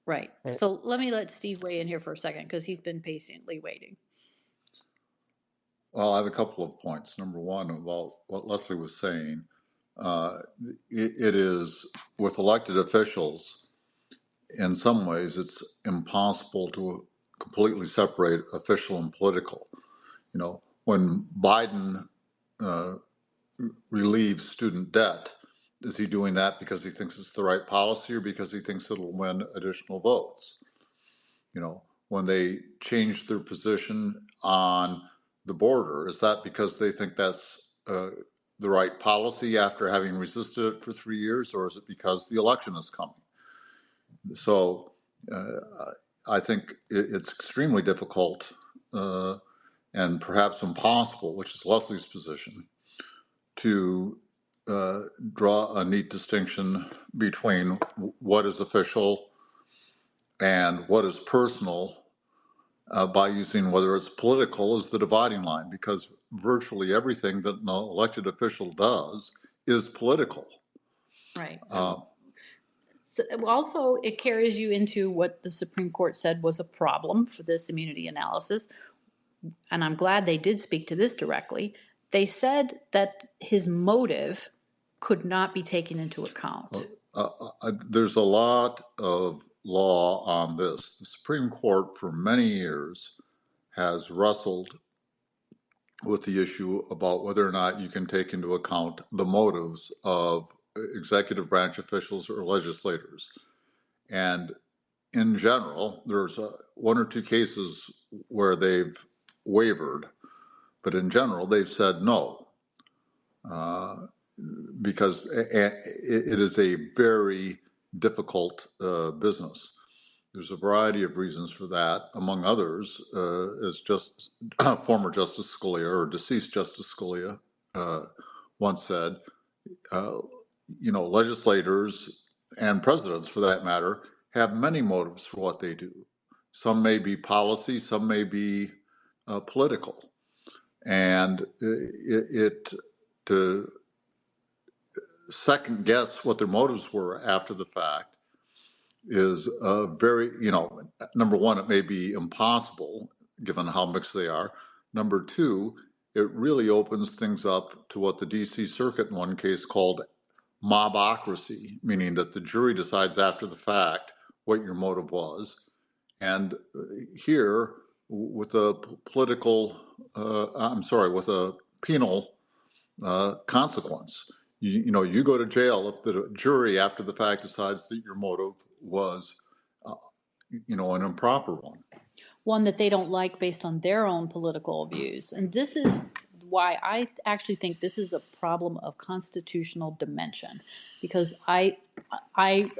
Right. So let Steve weigh in here for a second because he's been patiently waiting. Well, I have a couple of points. Number one, about what Leslie was saying, uh, it is with elected officials, in some ways, it's impossible to completely separate official and political. You know, when Biden uh, relieves student debt, is he doing that because he thinks it's the right policy or because he thinks it'll win additional votes? You know, when they change their position on the border, is that because they think that's the right policy after having resisted it for 3 years, or is it because the election is coming? So uh, I think it's extremely difficult and perhaps impossible, which is Leslie's position, to draw a neat distinction between what is official and what is personal by using whether it's political as the dividing line, because virtually everything that an elected official does is political. Right. Uh, So also, it carries you into what the Supreme Court said was a problem for this immunity analysis, and I'm glad they did speak to this directly. They said that his motive could not be taken into account. there's a lot of law on this. The Supreme Court, for many years, has wrestled with the issue about whether or not you can take into account the motives of executive branch officials or legislators. And in general, there's one or two cases where they've wavered, but in general, they've said no, because it is a very difficult business. There's a variety of reasons for that. Among others, as just former Justice Scalia or deceased Justice Scalia once said, uh, legislators and presidents, for that matter, have many motives for what they do. Some may be policy, some may be political, and to second guess what their motives were after the fact is very, number one, it may be impossible given how mixed they are. Number two, it really opens things up to what the DC Circuit in one case called mobocracy, meaning that the jury decides after the fact what your motive was. And here, with a with a penal consequence. You go to jail if the jury after the fact decides that your motive was, an improper One that they don't like based on their own political views. And this is why I actually think this is a problem of constitutional dimension, because I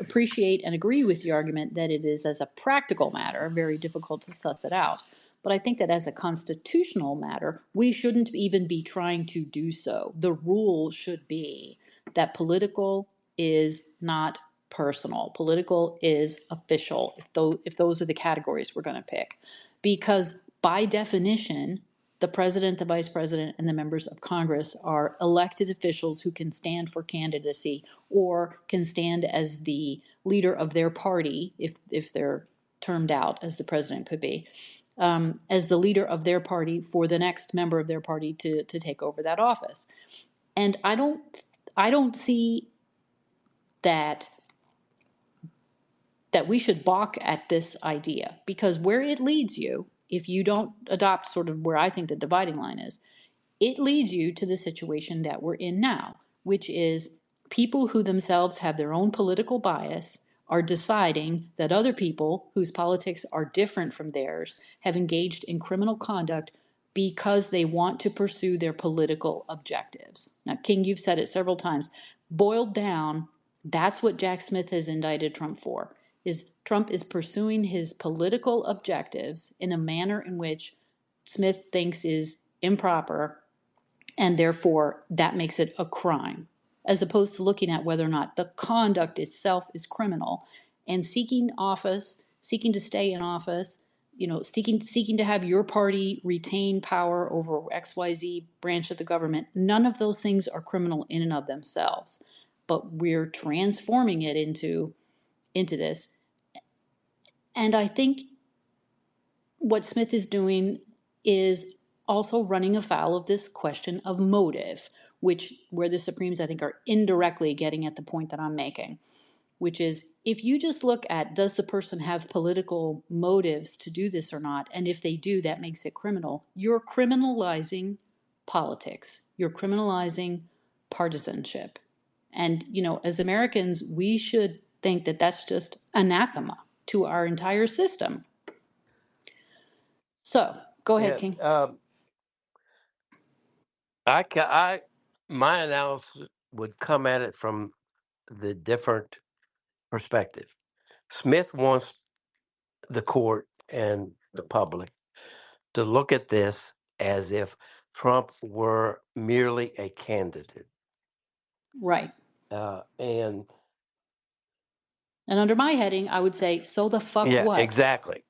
appreciate and agree with the argument that it is, as a practical matter, very difficult to suss it out. But I think that as a constitutional matter, we shouldn't even be trying to do so. The rule should be that political is not personal. Political is official, if those are the categories we're going to pick. Because by definition, the president, the vice president, and the members of Congress are elected officials who can stand for candidacy or can stand as the leader of their party, if they're termed out, as the president could be, as the leader of their party for the next member of their party to take over that office. And I don't see that we should balk at this idea, because where it leads you, if you don't adopt sort of where I think the dividing line is, it leads you to the situation that we're in now, which is people who themselves have their own political bias are deciding that other people whose politics are different from theirs have engaged in criminal conduct because they want to pursue their political objectives. Now, King, you've said it several times. Boiled down, that's what Jack Smith has indicted Trump for. Is Trump is pursuing his political objectives in a manner in which Smith thinks is improper, and therefore that makes it a crime, as opposed to looking at whether or not the conduct itself is criminal. And seeking office, seeking to stay in office, seeking to have your party retain power over XYZ branch of the government, none of those things are criminal in and of themselves. But we're transforming it into this. And I think what Smith is doing is also running afoul of this question of motive, where the Supremes, I think, are indirectly getting at the point that I'm making, which is, if you just look at, does the person have political motives to do this or not, and if they do, that makes it criminal, you're criminalizing politics. You're criminalizing partisanship. And, as Americans, we should think that that's just anathema to our entire system. So, go ahead, Yeah, King. my analysis would come at it from the different perspective. Smith wants the court and the public to look at this as if Trump were merely a candidate. Right. And under my heading, I would say, so the fuck yeah, what? exactly.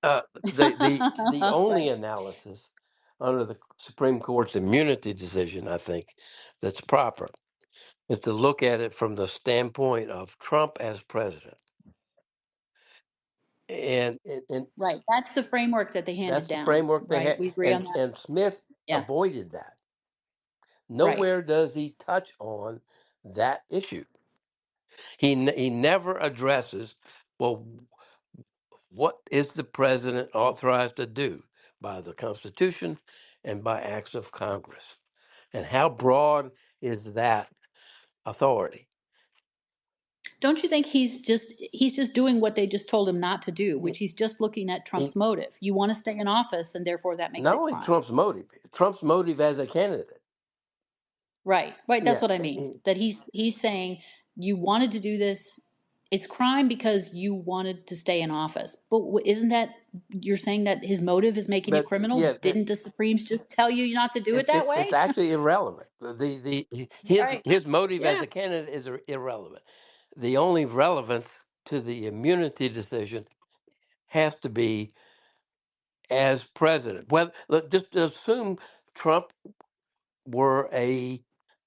The only Right. analysis under the Supreme Court's immunity decision, I think, that's proper is to look at it from the standpoint of Trump as president, and Right. That's the framework that they handed that's the down. framework they Right. had. We agree on that. And Smith Yeah. avoided that. Right. Nowhere does he touch on that issue. He never addresses, well, what is the president authorized to do by the Constitution and by acts of Congress, and how broad is that authority? Don't you think he's just doing what they just told him not to do, which He, he's just looking at he, Trump's motive. You want to stay in office, and therefore that makes not it only crime. Trump's motive as a candidate. Right. Right. That's Yeah, what I mean. That he's saying you wanted to do this. It's crime because you wanted to stay in office. But isn't that you're saying that his motive is making it but criminal? yeah, Didn't the Supremes just tell you not to do it that it's way? actually irrelevant. Right. His motive as Yeah. a candidate is irrelevant. The only relevance to the immunity decision has to be as president. Well, look, just assume Trump were a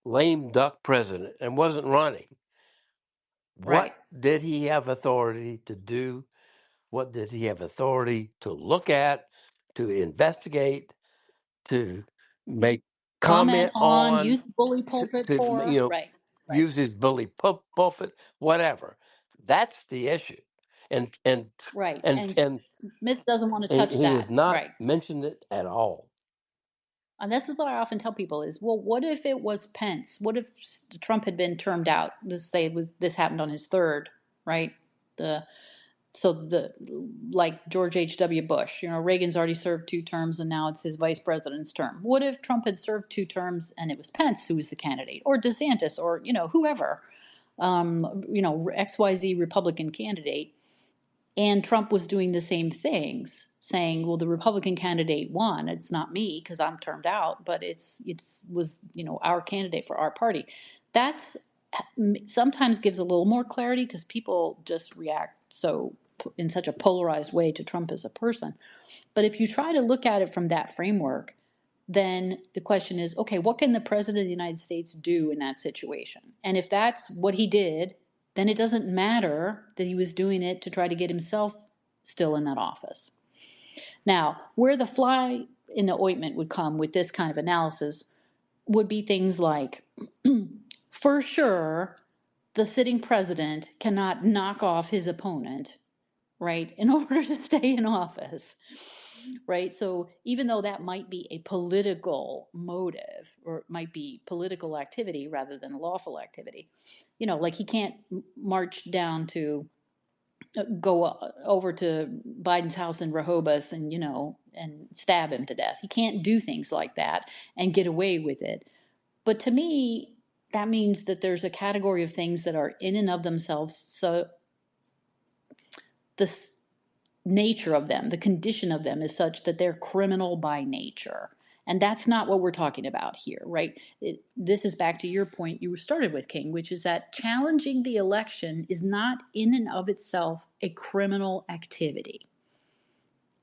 lame duck president and wasn't running. Right. What did he have authority to do? What did he have authority to look at, to investigate, to make Comment comment on, on, use bully pulpit to for. Right. Right. use his bully pulpit, whatever? That's the issue, and and Right. and And and, Smith doesn't want to and touch he that. has not Right. mentioned it at all. And this is what I often tell people is, well, what if it was Pence? What if Trump had been termed out? This happened on his third, right? The so the like George H.W. Bush, Reagan's already served 2 terms and now it's his vice president's term. What if Trump had served 2 terms and it was Pence who was the candidate, or DeSantis, or whoever, XYZ Republican candidate? And Trump was doing the same things, saying, "Well, the Republican candidate won. It's not me because I'm termed out, but it's was our candidate for our party." That's sometimes gives a little more clarity because people just react so in such a polarized way to Trump as a person. But if you try to look at it from that framework, then the question is, okay, what can the president of the United States do in that situation? And if that's what he did, then it doesn't matter that he was doing it to try to get himself still in that office. Now, where the fly in the ointment would come with this kind of analysis would be things like, for sure, the sitting president cannot knock off his opponent, right, in order to stay in office, right? So even though that might be a political motive or it might be political activity rather than lawful activity, like he can't march down to go over to Biden's house in Rehoboth and and stab him to death. He can't do things like that and get away with it. But to me, that means that there's a category of things that are in and of themselves, so the nature of them, the condition of them is such that they're criminal by nature. And that's not what we're talking about here, right? This is back to your point you started with, King, which is that challenging the election is not in and of itself a criminal activity.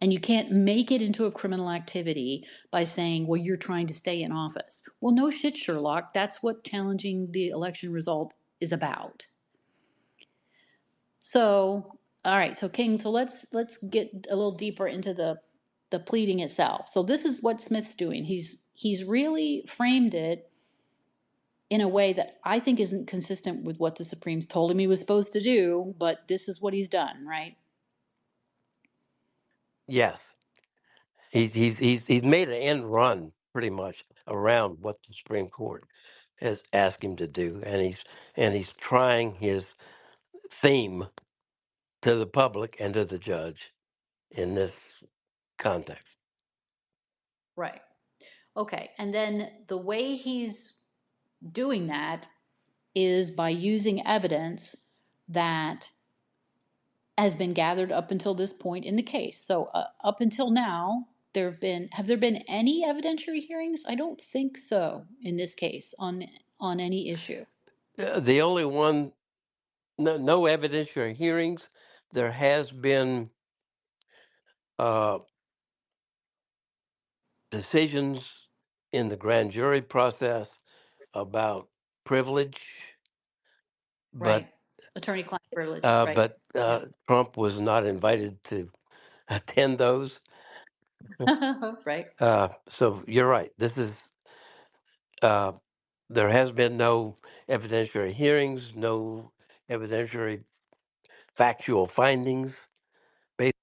And you can't make it into a criminal activity by saying, well, you're trying to stay in office. Well, no shit, Sherlock. That's what challenging the election result is about. So, all right, so King, so let's get a little deeper into the pleading itself. So this is what Smith's doing. He's really framed it in a way that I think isn't consistent with what the Supremes told him he was supposed to do, but this is what he's done, right? Yes, he's made an end run pretty much around what the Supreme Court has asked him to do, and he's trying his theme to the public and to the judge in this context. Right. Okay. And then the way he's doing that is by using evidence that has been gathered up until this point in the case. So up until now, have there been any evidentiary hearings? I don't think so in this case on any issue. The only one, no evidentiary hearings. There has been uh, decisions in the grand jury process about privilege, but Right. Attorney-client privilege. Right. Yeah. Trump was not invited to attend those. Right. So you're right. This is uh, there has been no evidentiary hearings, no evidentiary factual findings based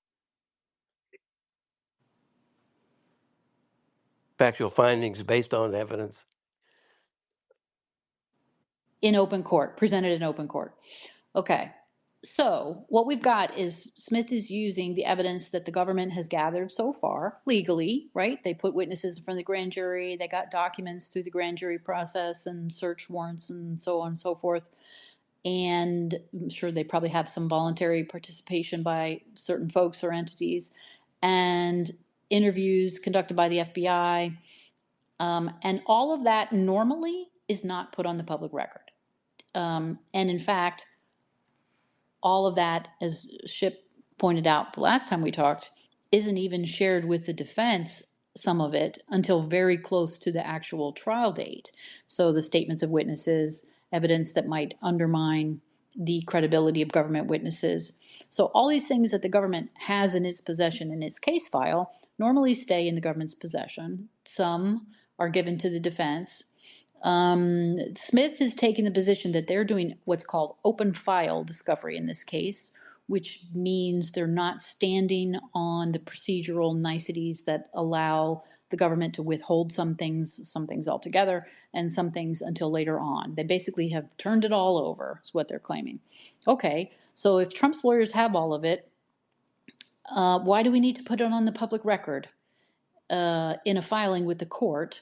based on evidence. In open court, presented in open court. Okay. So what we've got is Smith is using the evidence that the government has gathered so far legally, right? They put witnesses in front of the grand jury. They got documents through the grand jury process and search warrants and so on and so forth. And I'm sure they probably have some voluntary participation by certain folks or entities and interviews conducted by the FBI. And all of that normally is not put on the public record. And in fact, all of that, as Ship pointed out the last time we talked, isn't even shared with the defense, some of it, until very close to the actual trial date. So the statements of witnesses, evidence that might undermine the credibility of government witnesses. So all these things that the government has in its possession in its case file normally stay in the government's possession. Some are given to the defense. Smith is taking the position that they're doing what's called open file discovery in this case, which means they're not standing on the procedural niceties that allow the government to withhold some things altogether, and some things until later on. They basically have turned it all over, is what they're claiming. Okay, so if Trump's lawyers have all of it, why do we need to put it on the public record in a filing with the court?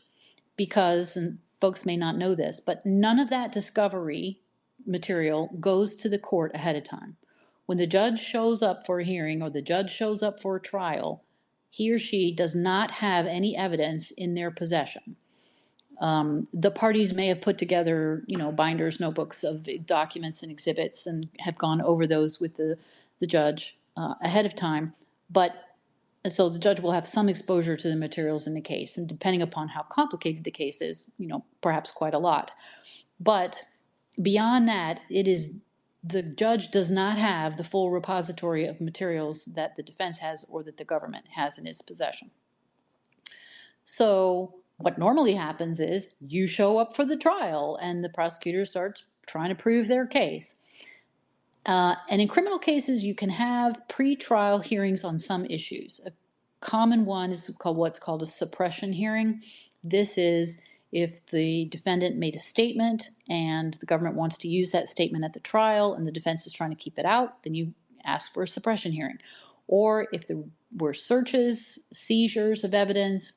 Because, and folks may not know this, but none of that discovery material goes to the court ahead of time. When the judge shows up for a hearing or the judge shows up for a trial, he or she does not have any evidence in their possession. The parties may have put together, binders, notebooks of documents and exhibits and have gone over those with the judge ahead of time. But so the judge will have some exposure to the materials in the case, and depending upon how complicated the case is, perhaps quite a lot. But beyond that, the judge does not have the full repository of materials that the defense has or that the government has in its possession. So what normally happens is you show up for the trial and the prosecutor starts trying to prove their case. And in criminal cases, you can have pre-trial hearings on some issues. A common one is what's called a suppression hearing. This is if the defendant made a statement and the government wants to use that statement at the trial and the defense is trying to keep it out, then you ask for a suppression hearing. Or if there were searches, seizures of evidence,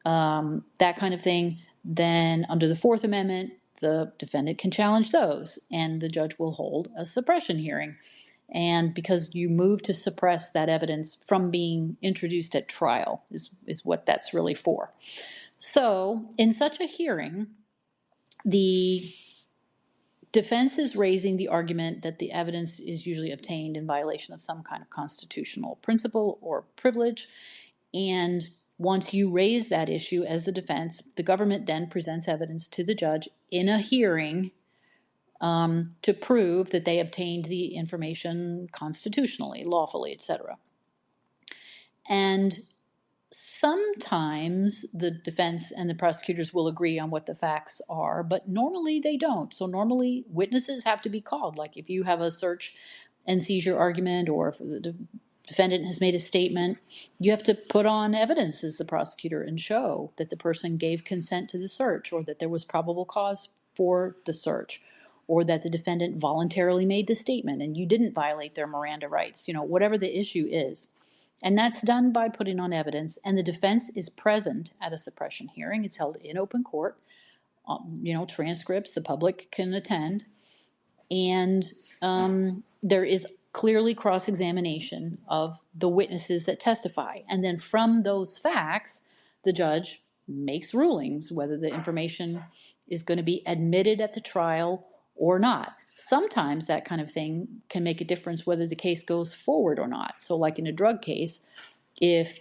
that kind of thing, then under the Fourth Amendment, the defendant can challenge those and the judge will hold a suppression hearing. And because you move to suppress that evidence from being introduced at trial is what that's really for. So in such a hearing, the defense is raising the argument that the evidence is usually obtained in violation of some kind of constitutional principle or privilege. And once you raise that issue as the defense, the government then presents evidence to the judge in a hearing to prove that they obtained the information constitutionally, lawfully, etc. And sometimes the defense and the prosecutors will agree on what the facts are, but normally they don't. So normally witnesses have to be called. Like if you have a search and seizure argument, or if the defendant has made a statement, you have to put on evidence as the prosecutor and show that the person gave consent to the search, or that there was probable cause for the search, or that the defendant voluntarily made the statement and you didn't violate their Miranda rights, whatever the issue is. And that's done by putting on evidence, and the defense is present at a suppression hearing. It's held in open court. Transcripts, the public can attend. And there is clearly cross-examination of the witnesses that testify. And then from those facts, the judge makes rulings whether the information is going to be admitted at the trial or not. Sometimes that kind of thing can make a difference whether the case goes forward or not. So like in a drug case, if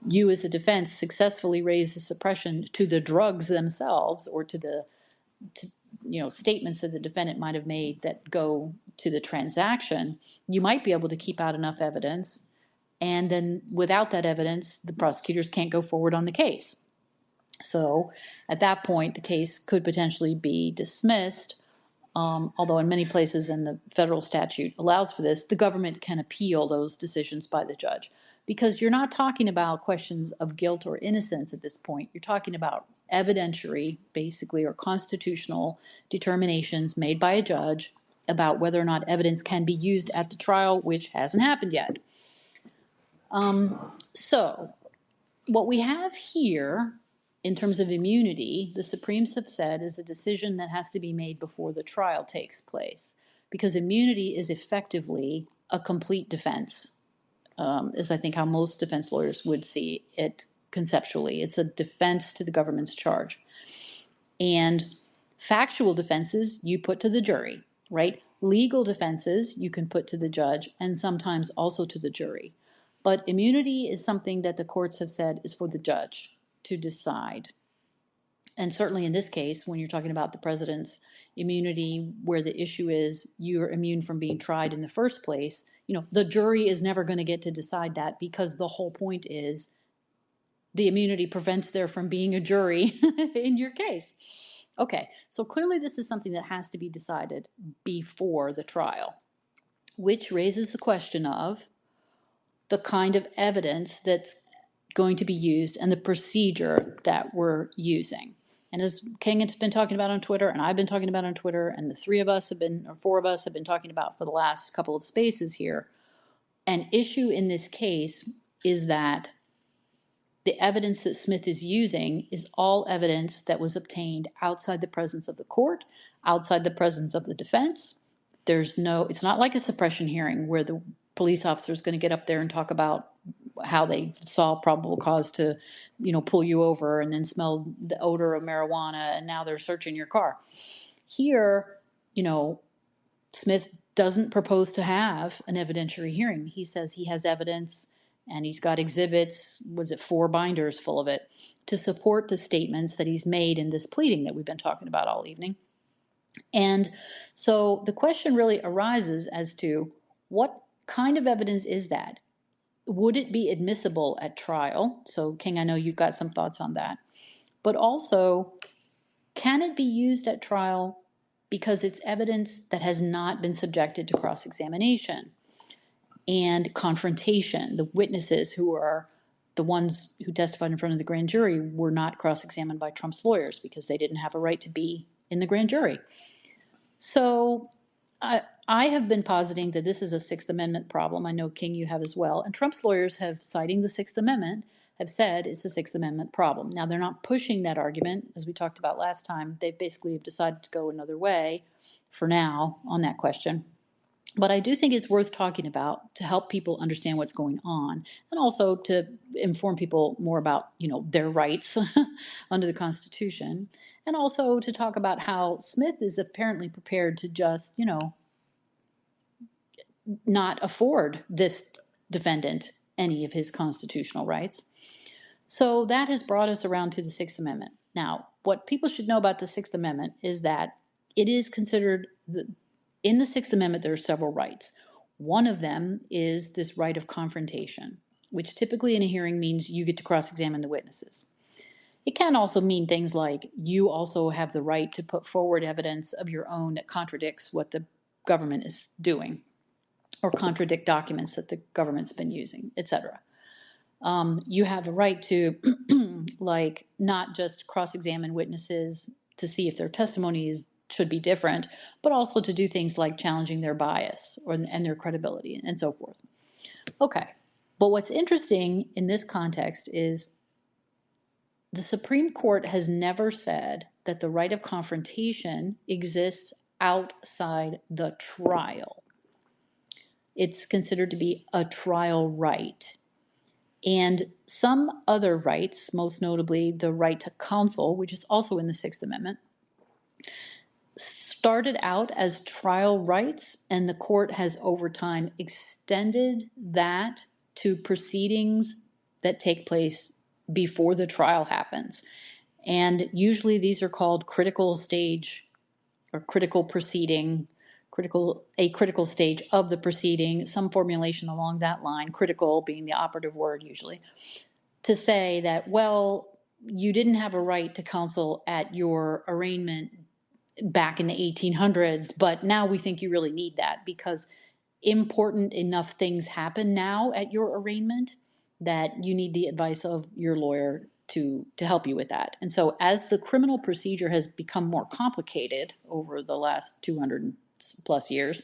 you as a defense successfully raise the suppression to the drugs themselves or to statements that the defendant might have made that go to the transaction, you might be able to keep out enough evidence. And then without that evidence, the prosecutors can't go forward on the case. So at that point, the case could potentially be dismissed. Although in many places, and the federal statute allows for this, the government can appeal those decisions by the judge. Because you're not talking about questions of guilt or innocence at this point. You're talking about evidentiary, basically, or constitutional determinations made by a judge about whether or not evidence can be used at the trial, which hasn't happened yet. So what we have here in terms of immunity, the Supremes have said, is a decision that has to be made before the trial takes place, because immunity is effectively a complete defense, is I think how most defense lawyers would see it conceptually. It's a defense to the government's charge. And factual defenses you put to the jury, right? Legal defenses you can put to the judge and sometimes also to the jury. But immunity is something that the courts have said is for the judge to decide. And certainly in this case, when you're talking about the president's immunity, where the issue is you're immune from being tried in the first place, the jury is never going to get to decide that, because the whole point is the immunity prevents there from being a jury in your case. Okay, so clearly this is something that has to be decided before the trial, which raises the question of the kind of evidence that's going to be used and the procedure that we're using. And as King has been talking about on Twitter, and I've been talking about on Twitter, and the four of us have been talking about for the last couple of spaces here, an issue in this case is that the evidence that Smith is using is all evidence that was obtained outside the presence of the court, outside the presence of the defense. It's not like a suppression hearing where the police officer is going to get up there and talk about how they saw probable cause to, pull you over and then smell the odor of marijuana and now they're searching your car. Here, Smith doesn't propose to have an evidentiary hearing. He says he has evidence and he's got exhibits, 4 binders full of it, to support the statements that he's made in this pleading that we've been talking about all evening. And so the question really arises as to what kind of evidence is that? Would it be admissible at trial? So, King, I know you've got some thoughts on that. But also, can it be used at trial because it's evidence that has not been subjected to cross-examination and confrontation? The witnesses who are the ones who testified in front of the grand jury were not cross-examined by Trump's lawyers because they didn't have a right to be in the grand jury. So I have been positing that this is a Sixth Amendment problem. I know, King, you have as well. And Trump's lawyers have, citing the Sixth Amendment, have said it's a Sixth Amendment problem. Now, they're not pushing that argument, as we talked about last time. They basically have decided to go another way for now on that question. But I do think it's worth talking about to help people understand what's going on, and also to inform people more about, their rights under the Constitution, and also to talk about how Smith is apparently prepared to just, not afford this defendant any of his constitutional rights. So that has brought us around to the Sixth Amendment. Now, what people should know about the Sixth Amendment is that it is considered in the Sixth Amendment, there are several rights. One of them is this right of confrontation, which typically in a hearing means you get to cross-examine the witnesses. It can also mean things like you also have the right to put forward evidence of your own that contradicts what the government is doing, or contradict documents that the government's been using, etc. You have a right to, not just cross-examine witnesses to see if their testimony should be different, but also to do things like challenging their bias and their credibility and so forth. Okay, but what's interesting in this context is the Supreme Court has never said that the right of confrontation exists outside the trial. It's considered to be a trial right. And some other rights, most notably the right to counsel, which is also in the Sixth Amendment, started out as trial rights, and the court has over time extended that to proceedings that take place before the trial happens. And usually these are called critical stage or critical proceeding, a critical stage of the proceeding, some formulation along that line, critical being the operative word usually, to say that, well, you didn't have a right to counsel at your arraignment back in the 1800s, but now we think you really need that because important enough things happen now at your arraignment that you need the advice of your lawyer to help you with that. And so as the criminal procedure has become more complicated over the last 200 plus years,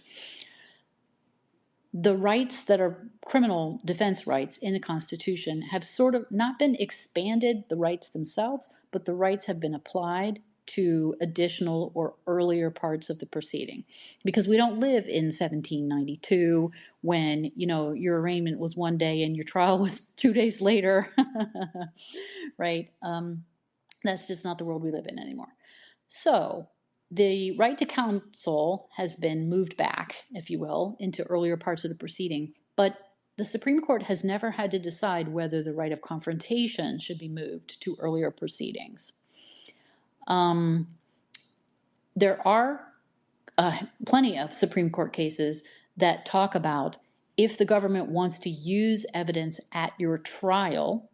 the rights that are criminal defense rights in the Constitution have sort of not been expanded, the rights themselves, but the rights have been applied to additional or earlier parts of the proceeding. Because we don't live in 1792 when, your arraignment was one day and your trial was 2 days later, right? That's just not the world we live in anymore. So the right to counsel has been moved back, if you will, into earlier parts of the proceeding, but the Supreme Court has never had to decide whether the right of confrontation should be moved to earlier proceedings. There are plenty of Supreme Court cases that talk about if the government wants to use evidence at your trial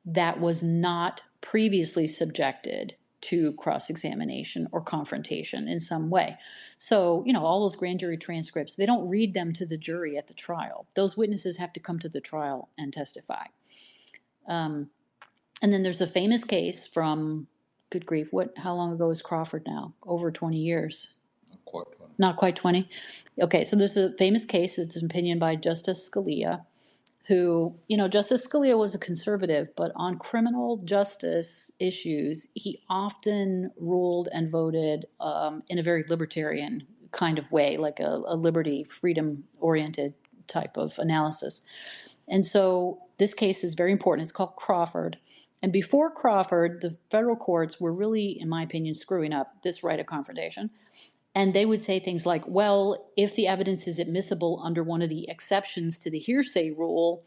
that was not previously subjected to cross-examination or confrontation in some way. So, all those grand jury transcripts, they don't read them to the jury at the trial. Those witnesses have to come to the trial and testify. And then there's a famous case from, good grief, how long ago is Crawford now? Over 20 years. Not quite 20. Okay, so there's a famous case, it's an opinion by Justice Scalia, who, Justice Scalia was a conservative, but on criminal justice issues, he often ruled and voted in a very libertarian kind of way, like a liberty, freedom-oriented type of analysis. And so this case is very important. It's called Crawford. And before Crawford, the federal courts were really, in my opinion, screwing up this right of confrontation. And they would say things like, well, if the evidence is admissible under one of the exceptions to the hearsay rule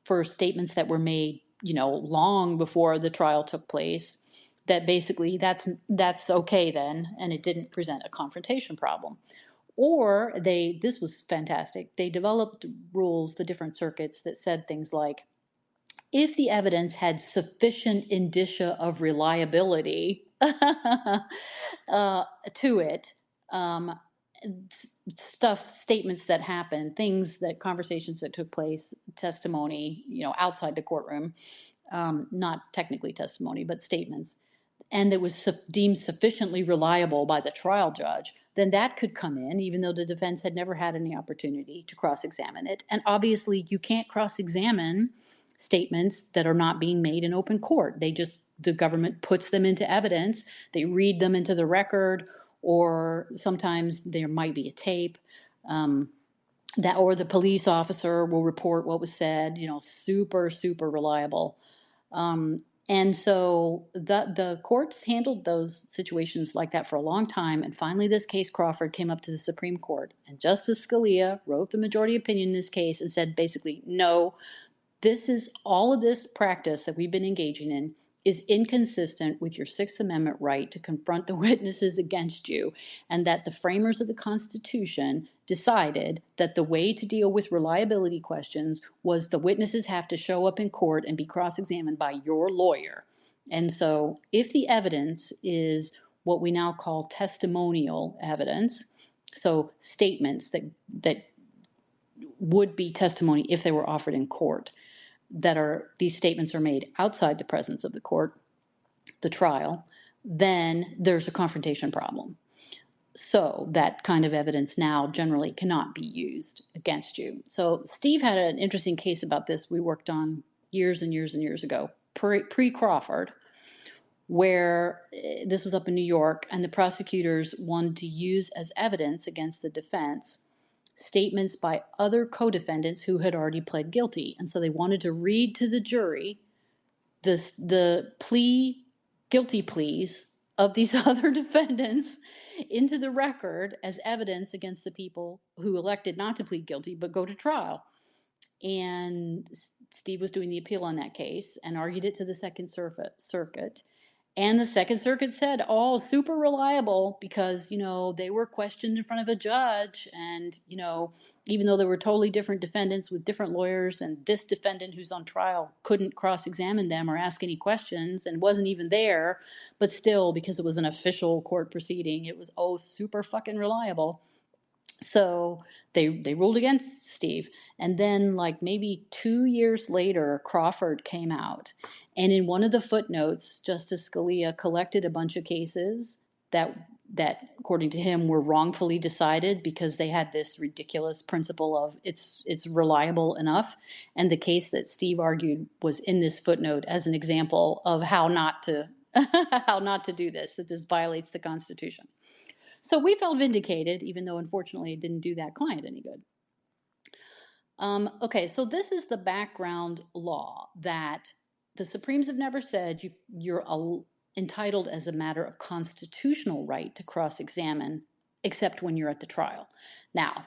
for statements that were made, long before the trial took place, that basically that's okay then, and it didn't present a confrontation problem. Or this was fantastic, they developed rules, the different circuits, that said things like, if the evidence had sufficient indicia of reliability to it, statements that happened, conversations that took place, testimony, outside the courtroom, not technically testimony, but statements, and that was deemed sufficiently reliable by the trial judge, then that could come in, even though the defense had never had any opportunity to cross-examine it. And obviously, you can't cross-examine statements that are not being made in open court. The government puts them into evidence, they read them into the record, or sometimes there might be a tape, or the police officer will report what was said, super, super reliable. And so the courts handled those situations like that for a long time. And finally, this case, Crawford, came up to the Supreme Court. And Justice Scalia wrote the majority opinion in this case and said basically, no, all of this practice that we've been engaging in is inconsistent with your Sixth Amendment right to confront the witnesses against you, and that the framers of the Constitution decided that the way to deal with reliability questions was the witnesses have to show up in court and be cross-examined by your lawyer. And so if the evidence is what we now call testimonial evidence, so statements that would be testimony if they were offered in court, these statements are made outside the presence of the court, the trial, then there's a confrontation problem. So that kind of evidence now generally cannot be used against you. So Steve had an interesting case about this we worked on years and years and years ago, pre-Crawford, where this was up in New York, and the prosecutors wanted to use as evidence against the defense statements by other co-defendants who had already pled guilty. And so they wanted to read to the jury the guilty pleas of these other defendants into the record as evidence against the people who elected not to plead guilty but go to trial. And Steve was doing the appeal on that case and argued it to the Second Circuit. And the Second Circuit said, oh, super reliable because, they were questioned in front of a judge. And, even though there were totally different defendants with different lawyers, and this defendant who's on trial couldn't cross examine them or ask any questions and wasn't even there, but still, because it was an official court proceeding, it was, super fucking reliable. So they ruled against Steve. And then, like, maybe 2 years later, Crawford came out. And in one of the footnotes, Justice Scalia collected a bunch of cases that according to him were wrongfully decided because they had this ridiculous principle of it's reliable enough. And the case that Steve argued was in this footnote as an example of how not to how not to do this, that this violates the Constitution. So we felt vindicated, even though unfortunately it didn't do that client any good. Okay, so this is the background law that the Supremes have never said you're entitled as a matter of constitutional right to cross-examine, except when you're at the trial. Now,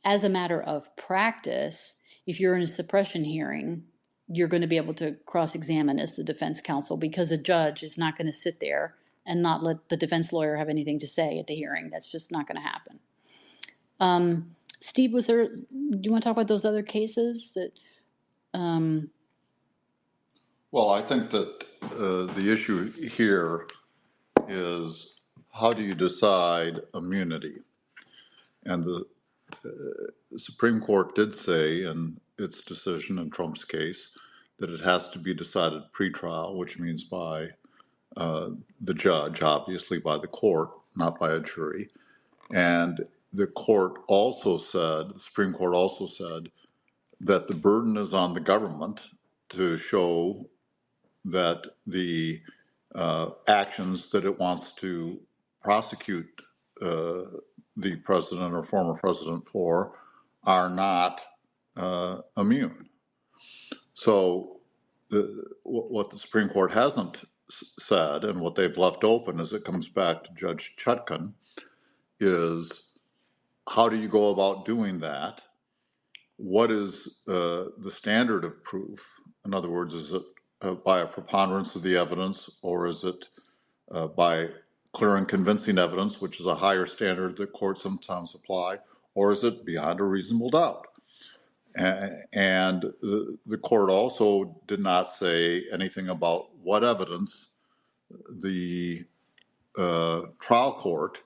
as a matter of practice, if you're in a suppression hearing, you're going to be able to cross-examine as the defense counsel because a judge is not going to sit there and not let the defense lawyer have anything to say at the hearing. That's just not going to happen. Steve, do you want to talk about those other cases that? Well, I think that the issue here is how do you decide immunity? And the Supreme Court did say in its decision in Trump's case that it has to be decided pre-trial, which means by the judge, obviously by the court, not by a jury. And the Supreme Court also said that the burden is on the government to show that the actions that it wants to prosecute the president or former president for are not immune. So what the Supreme Court hasn't said, and what they've left open as it comes back to Judge Chutkan, is how do you go about doing that? What is the standard of proof? In other words, is it by a preponderance of the evidence, or is it by clear and convincing evidence, which is a higher standard that courts sometimes apply, or is it beyond a reasonable doubt? And the court also did not say anything about what evidence the trial court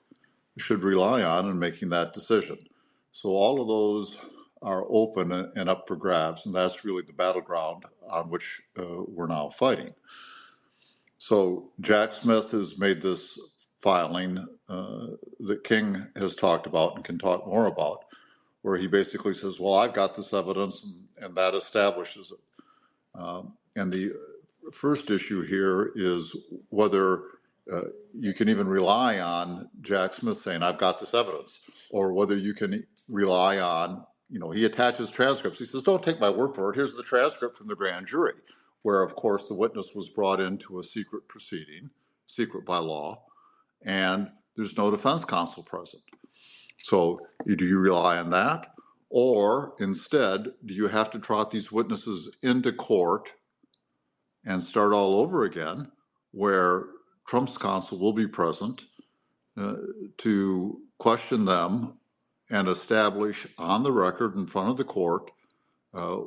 should rely on in making that decision. So all of those are open and up for grabs, and that's really the battleground on which we're now fighting. So Jack Smith has made this filing that King has talked about and can talk more about, where he basically says, well, I've got this evidence, and that establishes it. And the first issue here is whether you can even rely on Jack Smith saying, I've got this evidence, or whether you can rely on, he attaches transcripts. He says, don't take my word for it. Here's the transcript from the grand jury, where, of course, the witness was brought into a secret proceeding, secret by law, and there's no defense counsel present. So do you rely on that? Or instead, do you have to trot these witnesses into court and start all over again, where Trump's counsel will be present to question them and establish on the record in front of the court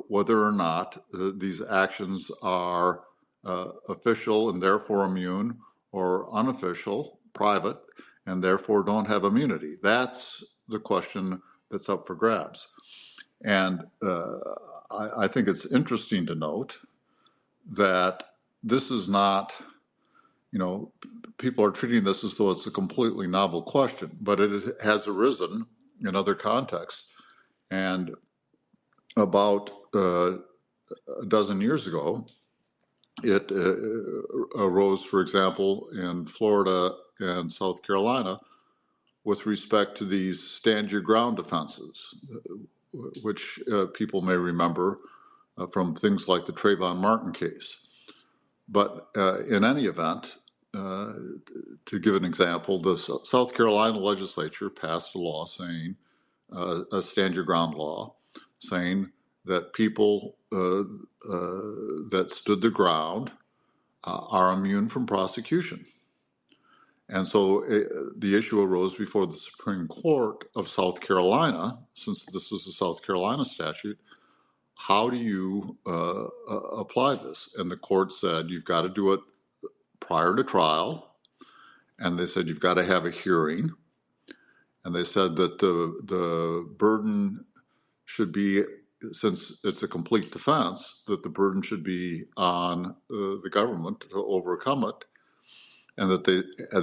whether or not these actions are official and therefore immune, or unofficial, private, and therefore don't have immunity? That's the question that's up for grabs. And I think it's interesting to note that this is not, people are treating this as though it's a completely novel question, but it has arisen in other contexts. And about a dozen years ago, it arose, for example, in Florida and South Carolina with respect to these stand your ground offenses, which people may remember from things like the Trayvon Martin case. But in any event, to give an example, the South Carolina legislature passed a law saying, a stand your ground law, saying that people that stood the ground are immune from prosecution. And so the issue arose before the Supreme Court of South Carolina, since this is a South Carolina statute. How do you apply this? And the court said you've got to do it prior to trial, and they said you've got to have a hearing, and they said that the burden should be, since it's a complete defense, that the burden should be on the government to overcome it, and that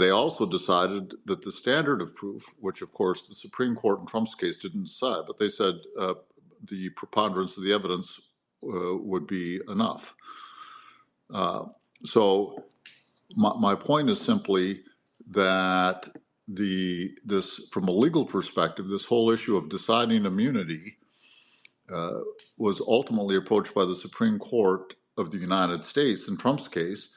they also decided that the standard of proof, which of course the Supreme Court in Trump's case didn't decide, but they said the preponderance of the evidence would be enough. So my point is simply that this, from a legal perspective, this whole issue of deciding immunity was ultimately approached by the Supreme Court of the United States in Trump's case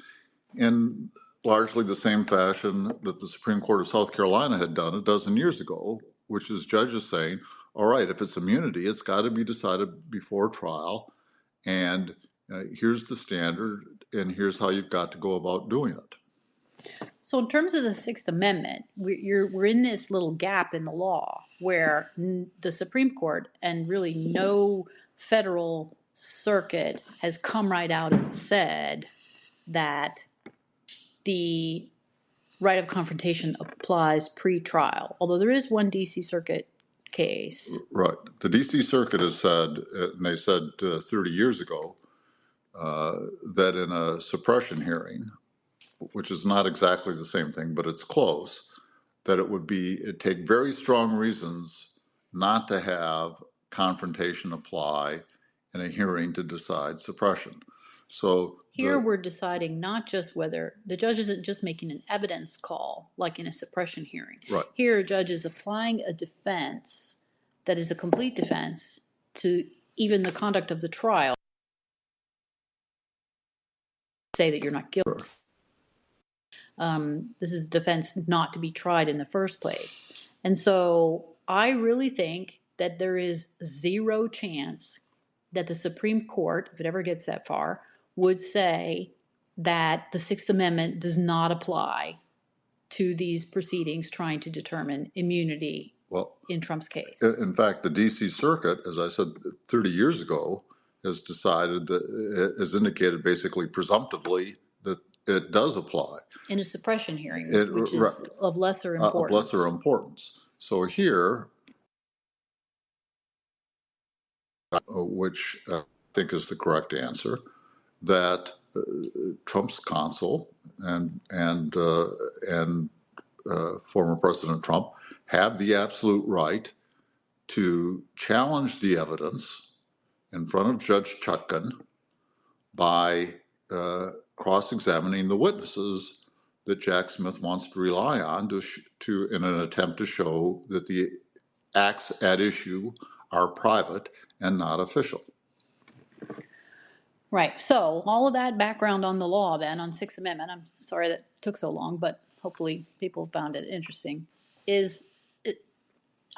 in largely the same fashion that the Supreme Court of South Carolina had done a dozen years ago, which is judges saying, all right, if it's immunity, it's got to be decided before trial, and here's the standard, and here's how you've got to go about doing it. So in terms of the Sixth Amendment, we're in this little gap in the law where the Supreme Court and really no federal circuit has come right out and said that the right of confrontation applies pre-trial, although there is one D.C. Circuit case. Right. The D.C. Circuit has said, and they said 30 years ago, that in a suppression hearing, which is not exactly the same thing, but it's close, that it'd take very strong reasons not to have confrontation apply in a hearing to decide suppression. So here we're deciding not just whether the judge isn't just making an evidence call like in a suppression hearing. Right. Here a judge is applying a defense that is a complete defense to even the conduct of the trial. Say that you're not guilty. Sure. This is defense not to be tried in the first place. And so I really think that there is zero chance that the Supreme Court, if it ever gets that far, would say that the Sixth Amendment does not apply to these proceedings trying to determine immunity in Trump's case. In fact, the D.C. Circuit, as I said 30 years ago, has decided that, has indicated basically presumptively that it does apply. In a suppression hearing, which is of lesser importance. Of lesser importance. So here, which I think is the correct answer, that Trump's counsel and former President Trump have the absolute right to challenge the evidence in front of Judge Chutkan by cross-examining the witnesses that Jack Smith wants to rely on to in an attempt to show that the acts at issue are private and not official. Right. So all of that background on the law then on Sixth Amendment, I'm sorry that took so long, but hopefully people found it interesting,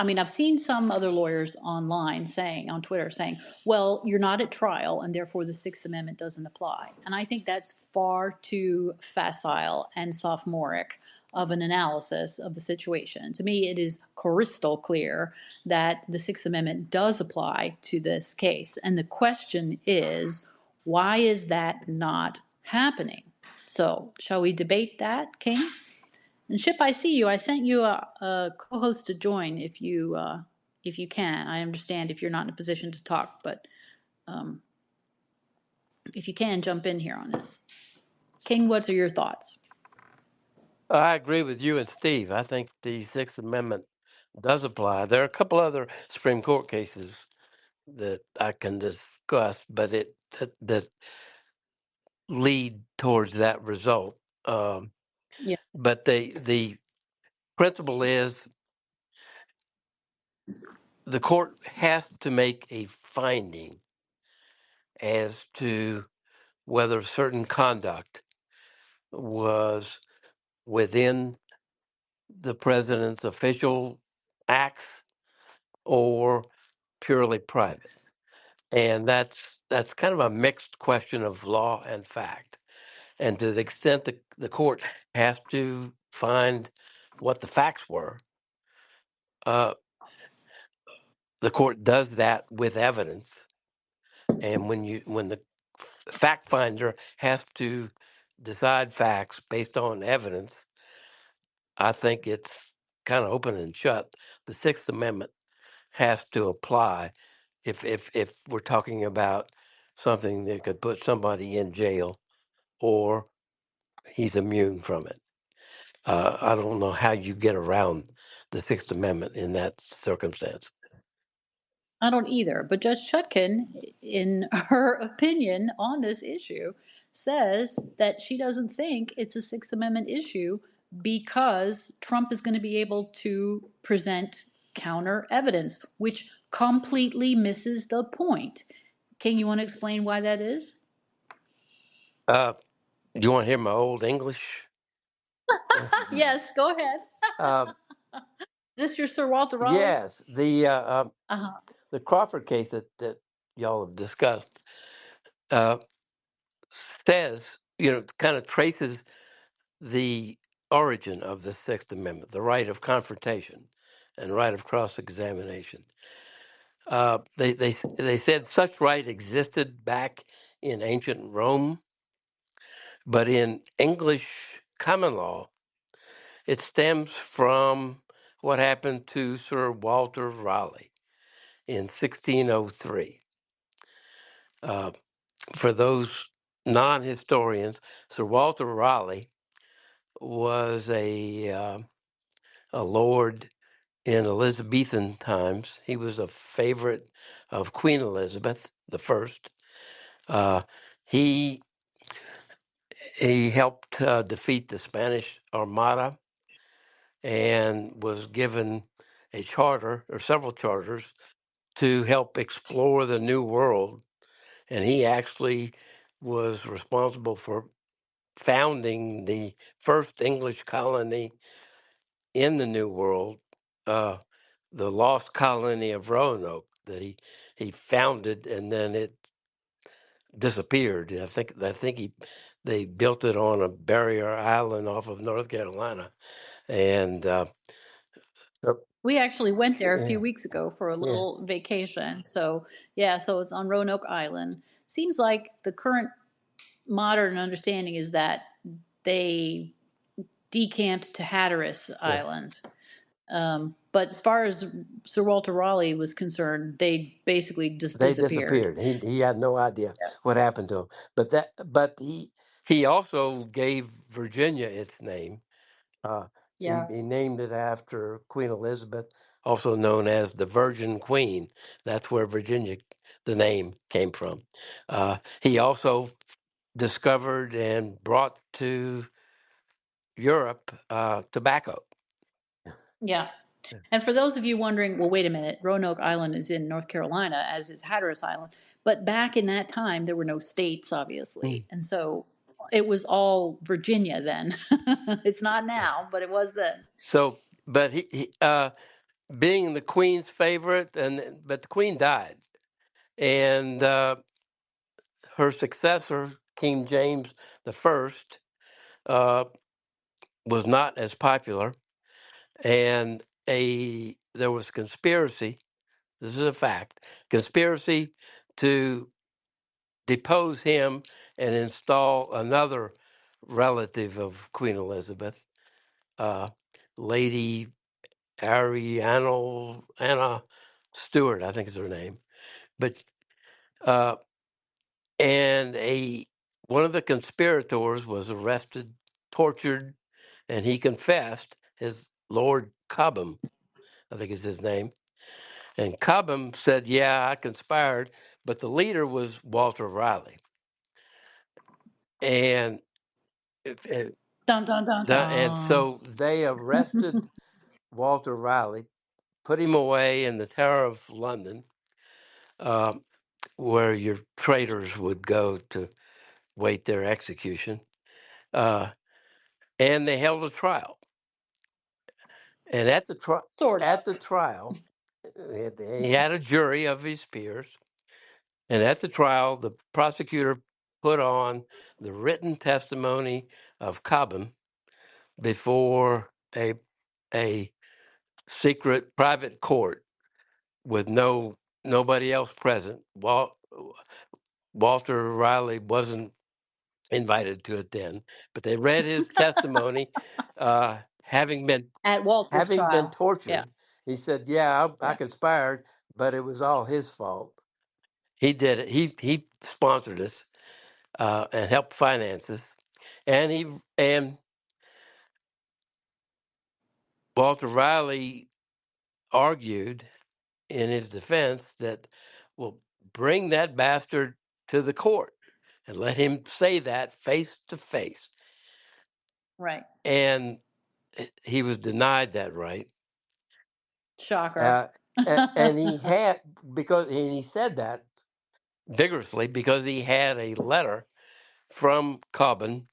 I've seen some other lawyers online saying, on Twitter saying, well, you're not at trial and therefore the Sixth Amendment doesn't apply. And I think that's far too facile and sophomoric of an analysis of the situation. To me, it is crystal clear that the Sixth Amendment does apply to this case. And the question is, why is that not happening? So shall we debate that, King? And Ship, I see you. I sent you a co-host to join if you can. I understand if you're not in a position to talk, but if you can, jump in here on this. King, what are your thoughts? I agree with you and Steve. I think the Sixth Amendment does apply. There are a couple other Supreme Court cases that I can discuss, but that lead towards that result. Yeah. But the principle is the court has to make a finding as to whether certain conduct was within the president's official acts or purely private. And that's kind of a mixed question of law and fact. And to the extent that the court has to find what the facts were, uh, the court does that with evidence. And when the fact finder has to decide facts based on evidence, I think it's kind of open and shut. The Sixth Amendment has to apply if we're talking about something that could put somebody in jail or he's immune from it. I don't know how you get around the Sixth Amendment in that circumstance. I don't either. But Judge Chutkin, in her opinion on this issue, says that she doesn't think it's a Sixth Amendment issue because Trump is going to be able to present counter evidence, which completely misses the point. King, you want to explain why that is? Uh, you want to hear my old English? Yes, go ahead. uh, Is this your Sir Walter Raleigh? yes, Uh-huh. the Crawford case that y'all have discussed uh, says, kind of traces the origin of the Sixth Amendment, the right of confrontation and right of cross-examination. They said such right existed back in ancient Rome, but in English common law, it stems from what happened to Sir Walter Raleigh in 1603. Uh, for those non-historians, Sir Walter Raleigh was a lord in Elizabethan times. He was a favorite of Queen Elizabeth the First. Uh, he he helped defeat the Spanish Armada and was given a charter or several charters to help explore the New World. And he actually was responsible for founding the first English colony in the New World, uh, the lost colony of Roanoke that he founded, and then it disappeared. I think they built it on a barrier island off of North Carolina, and so- We actually went there a few yeah, weeks ago for a yeah, little vacation. So, yeah, so it's on Roanoke Island. Seems like the current modern understanding is that they decamped to Hatteras yeah. Island. But as far as Sir Walter Raleigh was concerned, they basically just They disappeared. disappeared. He had no idea what happened to him. But he also gave Virginia its name. Yeah. He named it after Queen Elizabeth, also known as the Virgin Queen. That's where Virginia, the name, came from. He also discovered and brought to Europe tobacco. Yeah. And for those of you wondering, well, wait a minute, Roanoke Island is in North Carolina, as is Hatteras Island. But back in that time, there were no states, Hmm. obviously. And so it was all Virginia then. It's not now, but it was then. So, but being the Queen's favorite, but the Queen died, and her successor, King James the I, was not as popular, and there was conspiracy. This is a fact. Conspiracy to depose him and install another relative of Queen Elizabeth, uh, Lady Anna Stewart, I think is her name. But uh, and a one of the conspirators was arrested, tortured, and he confessed. His Lord Cobham, I think is his name. And Cobham said, "Yeah, I conspired," but the leader was Walter Riley. And Dun, dun, dun, and dun. so they arrested Walter Riley, put him away in the Tower of London, uh, where your traitors would go to wait their execution. Uh, and they held a trial. And Sort at the of. trial, he had a jury of his peers. And at the trial, the prosecutor put on the written testimony of Cobham before a secret private court with nobody else present. Walter Riley wasn't invited to attend, but they read his testimony, having been At Walter's trial. Yeah. tortured. He said, "Yeah, I Yeah. conspired, but it was all his fault. He did it. He sponsored us and helped finance us, and Walter Riley argued in his defense that, well, bring that bastard to the court and let him say that face to face." Right. And he was denied that right. Shocker. Uh, and he had, and he said that vigorously because he had a letter from Cobbin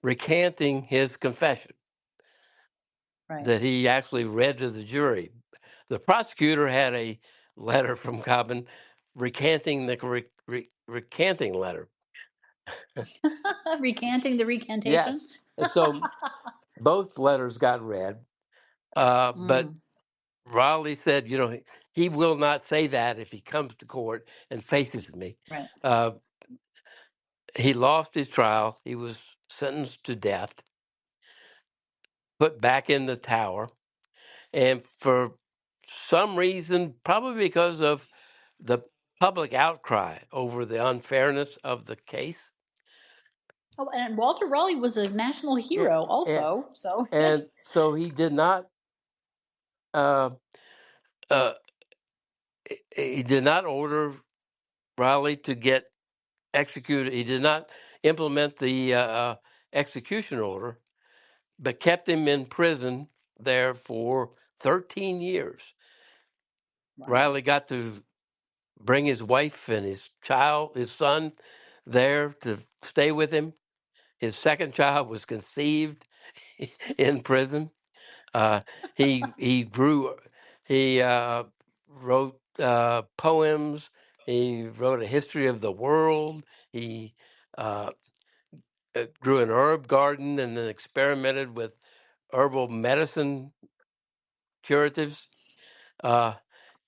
recanting his confession Right. that he actually read to the jury. The prosecutor had a letter from Cobbin recanting the recanting letter. Recanting the recantation. Yes. And so both letters got read, but Mm, Raleigh said, he will not say that if he comes to court and faces me. right. Uh, he lost his trial. He was sentenced to death, put back in the tower. And for some reason, probably because of the public outcry over the unfairness of the case. Oh, and Walter Raleigh was a national Yeah, hero and, also. So and so he did not uh, uh, he did not order Raleigh to get executed. He did not implement the execution order, but kept him in prison there for 13 years. wow. Riley got to bring his wife and his son, there to stay with him. His second child was conceived in prison. Uh, he grew. He wrote poems. He wrote a history of the world. He uh, grew an herb garden and then experimented with herbal medicine curatives. Uh,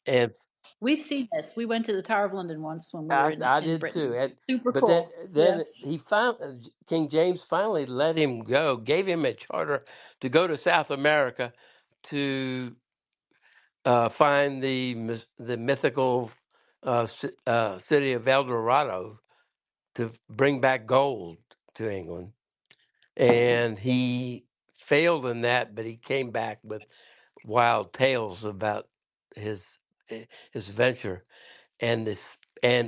and We've seen this. We went to the Tower of London once when we were I in did too. Britain. Super But then cool. Yeah. then he found King James finally let him go, gave him a charter to go to South America to find the mythical city of El Dorado to bring back gold to England. And he failed in that, but he came back with wild tales about his his venture, and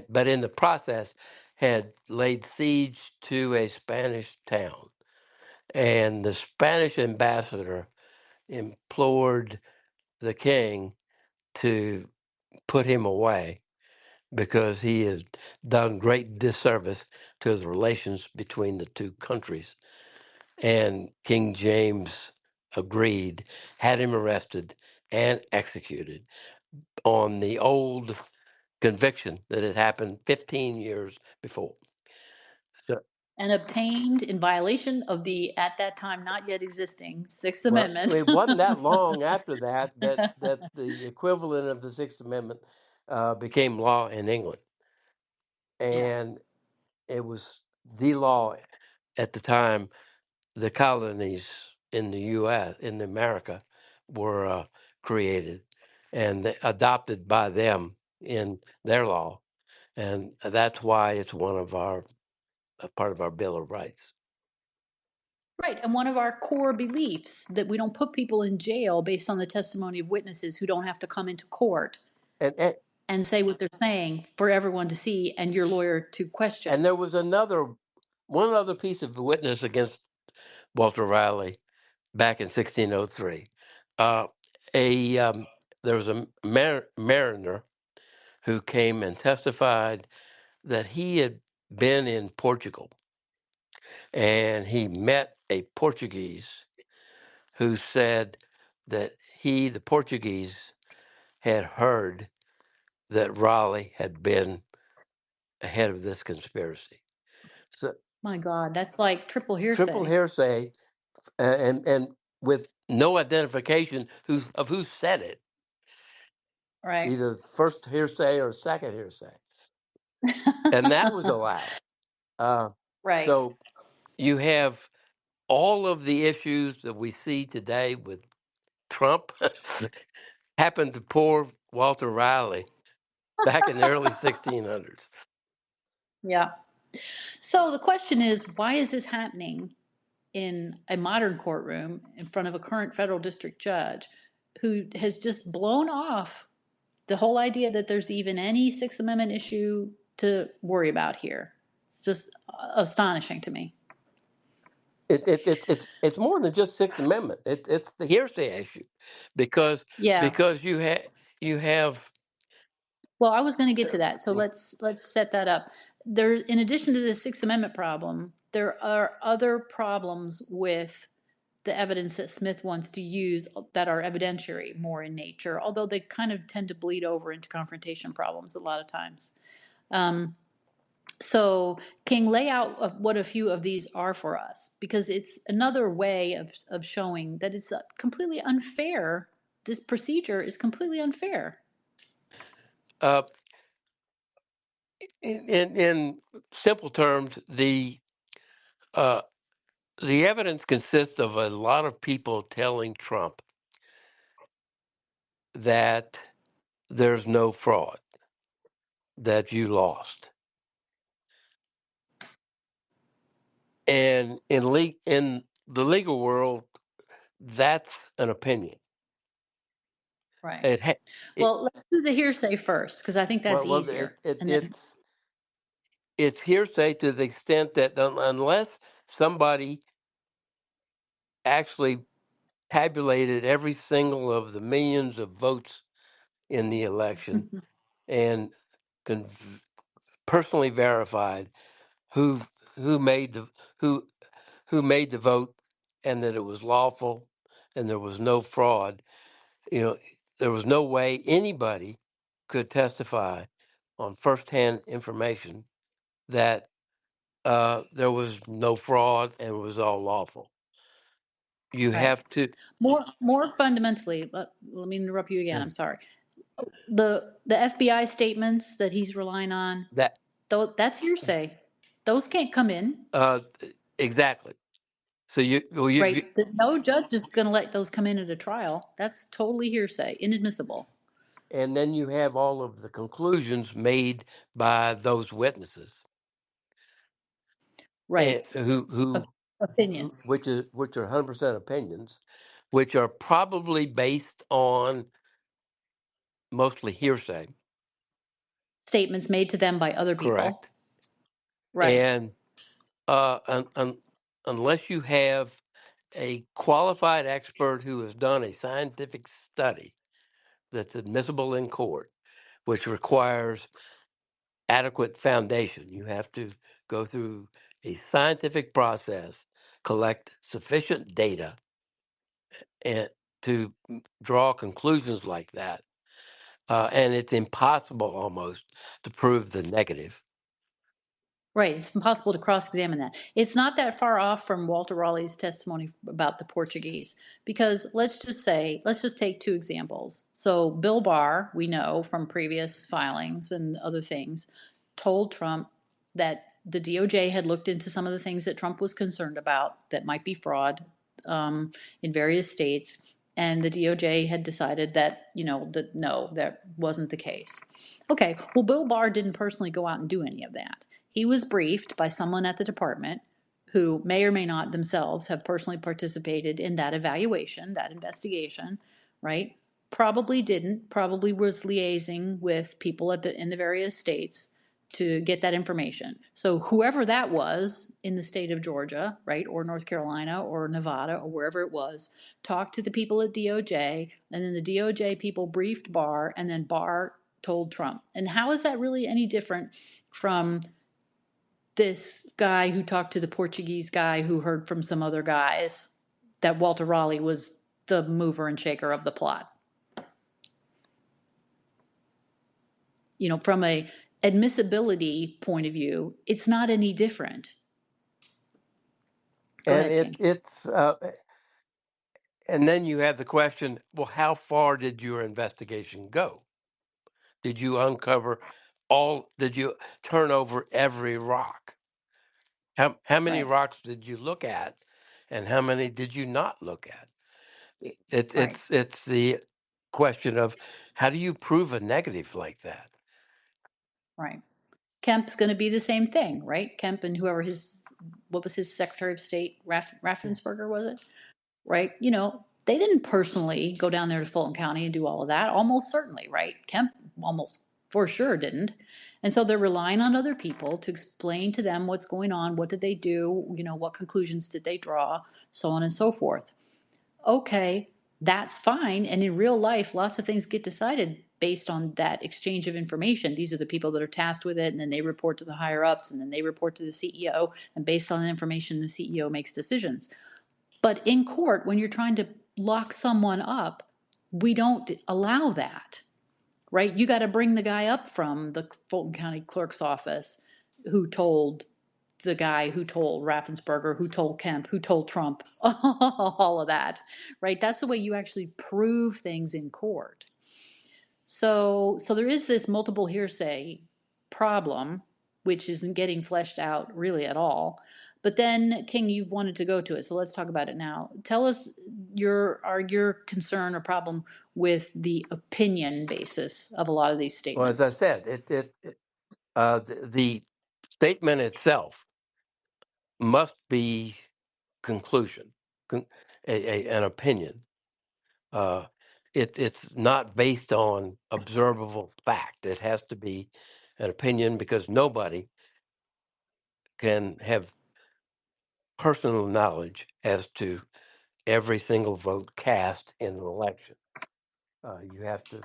but in the process had laid siege to a Spanish town, and the Spanish ambassador implored the king to put him away because he had done great disservice to the relations between the two countries. And King James agreed, had him arrested and executed on the old conviction that had happened 15 years before. So, And obtained in violation of the at that time not yet existing Sixth well, Amendment. it wasn't that long after that the equivalent of the Sixth Amendment became law in England, Yeah. and it was the law at the time. The colonies in the U.S. in America were created and adopted by them in their law, and that's why it's one of our a part of our Bill of Rights. Right. And one of our core beliefs that we don't put people in jail based on the testimony of witnesses who don't have to come into court And and say what they're saying for everyone to see and your lawyer to question. there was one other piece of witness against Walter Riley back in 1603. Uh, a There was a mariner who came and testified that he had been in Portugal and he met a Portuguese who said that the Portuguese, had heard that Raleigh had been ahead of this conspiracy. So, My God, that's like triple triple hearsay, hearsay, and with no identification of who said it, right? either first hearsay or second hearsay, and that was allowed. Uh, Right. so you have all of the issues that we see today with Trump happened to poor Walter Riley back in the early 1600s. Yeah. So the question is, why is this happening in a modern courtroom in front of a current federal district judge who has just blown off the whole idea that there's even any Sixth Amendment issue to worry about here? It's just astonishing to me. It's more than just Sixth Amendment. It's the hearsay issue, because Yeah. because you have Well, I was going to get to that. So let's set that up. There, in addition to the Sixth Amendment problem, there are other problems with the evidence that Smith wants to use that are evidentiary more in nature, although they kind of tend to bleed over into confrontation problems a lot of times. Um, so, King, lay out what a few of these are for us, because it's another way of showing that it's completely unfair. This procedure is completely unfair. uh, in simple terms, uh, the evidence consists of a lot of people telling Trump that there's no fraud, that you lost, and in the legal world, that's an opinion. Right. It, ha- it Well, let's do the hearsay first, because I think that's well, easier. And then, it's hearsay to the extent that unless somebody actually tabulated every single of the millions of votes in the election and con- personally verified who who made the who who made the vote and that it was lawful and there was no fraud, you know, there was no way anybody could testify on firsthand information that there was no fraud and it was all lawful. You right. have to More fundamentally, let me interrupt you again. uh, I'm sorry. The FBI statements that he's relying on, that though, that's hearsay. Those can't come in, uh, exactly. So right? No judge is going to let those come in at a trial. That's totally hearsay, inadmissible. and then you have all of the conclusions made by those witnesses, and Right. Opinions. which are 100% opinions, which are probably based on mostly hearsay, Statements made to them by other people. correct? Right. And unless you have a qualified expert who has done a scientific study that's admissible in court, which requires adequate foundation. You have to go through a scientific process, collect sufficient data, and to draw conclusions like that. And it's impossible almost to prove the negative. Right. It's impossible to cross examine that. It's not that far off from Walter Raleigh's testimony about the Portuguese, because let's just take two examples. So, Bill Barr, we know from previous filings and other things, told Trump that the DOJ had looked into some of the things that Trump was concerned about that might be fraud in various states. And the DOJ had decided that, that no, that wasn't the case. Okay, well, Bill Barr didn't personally go out and do any of that. He was briefed by someone at the department who may or may not themselves have personally participated in that evaluation, that investigation, right? Probably didn't, probably was liaising with people in the various states to get that information. So whoever that was in the state of Georgia, right, or North Carolina or Nevada or wherever it was, talked to the people at DOJ, and then the DOJ people briefed Barr, and then Barr told Trump. And how is that really any different from this guy who talked to the Portuguese guy who heard from some other guys that Walter Raleigh was the mover and shaker of the plot? From a admissibility point of view, it's not any different. Go And ahead, King. and then you have the question, well, how far did your investigation go? Did you uncover did you turn over every rock? How many Right, rocks did you look at, and how many did you not look at? right, It's the question of how do you prove a negative like that? right. Kemp's going to be the same thing, right? Kemp and whoever what was his Secretary of State, Raffensperger, was it? Right? They didn't personally go down there to Fulton County and do all of that. Almost certainly, right? Kemp almost for sure didn't. And so they're relying on other people to explain to them what's going on. What did they do? What conclusions did they draw? So on and so forth. Okay, that's fine. And in real life, lots of things get decided based on that exchange of information. These are the people that are tasked with it, and then they report to the higher ups, and then they report to the CEO. And based on the information, the CEO makes decisions. But in court, when you're trying to lock someone up, we don't allow that, right? You got to bring the guy up from the Fulton County Clerk's office who told the guy who told Raffensperger, who told Kemp, who told Trump, all of that, right? That's the way you actually prove things in court. So there is this multiple hearsay problem, which isn't getting fleshed out really at all. But then, King, you've wanted to go to it, so let's talk about it now. Tell us your concern or problem with the opinion basis of a lot of these Well, as I statements. said, the statement itself must be conclusion, an opinion. Uh, it's not based on observable fact. It has to be an opinion because nobody can have personal knowledge as to every single vote cast in an election. You have to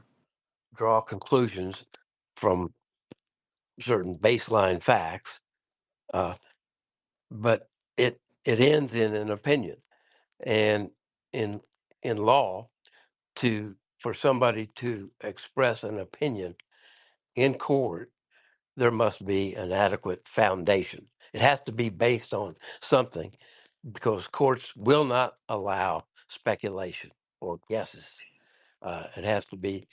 draw conclusions from certain baseline facts, uh, but it ends in an opinion. And in law, for somebody to express an opinion in court, there must be an adequate foundation. It has to be based on something because courts will not allow speculation or guesses. It has to be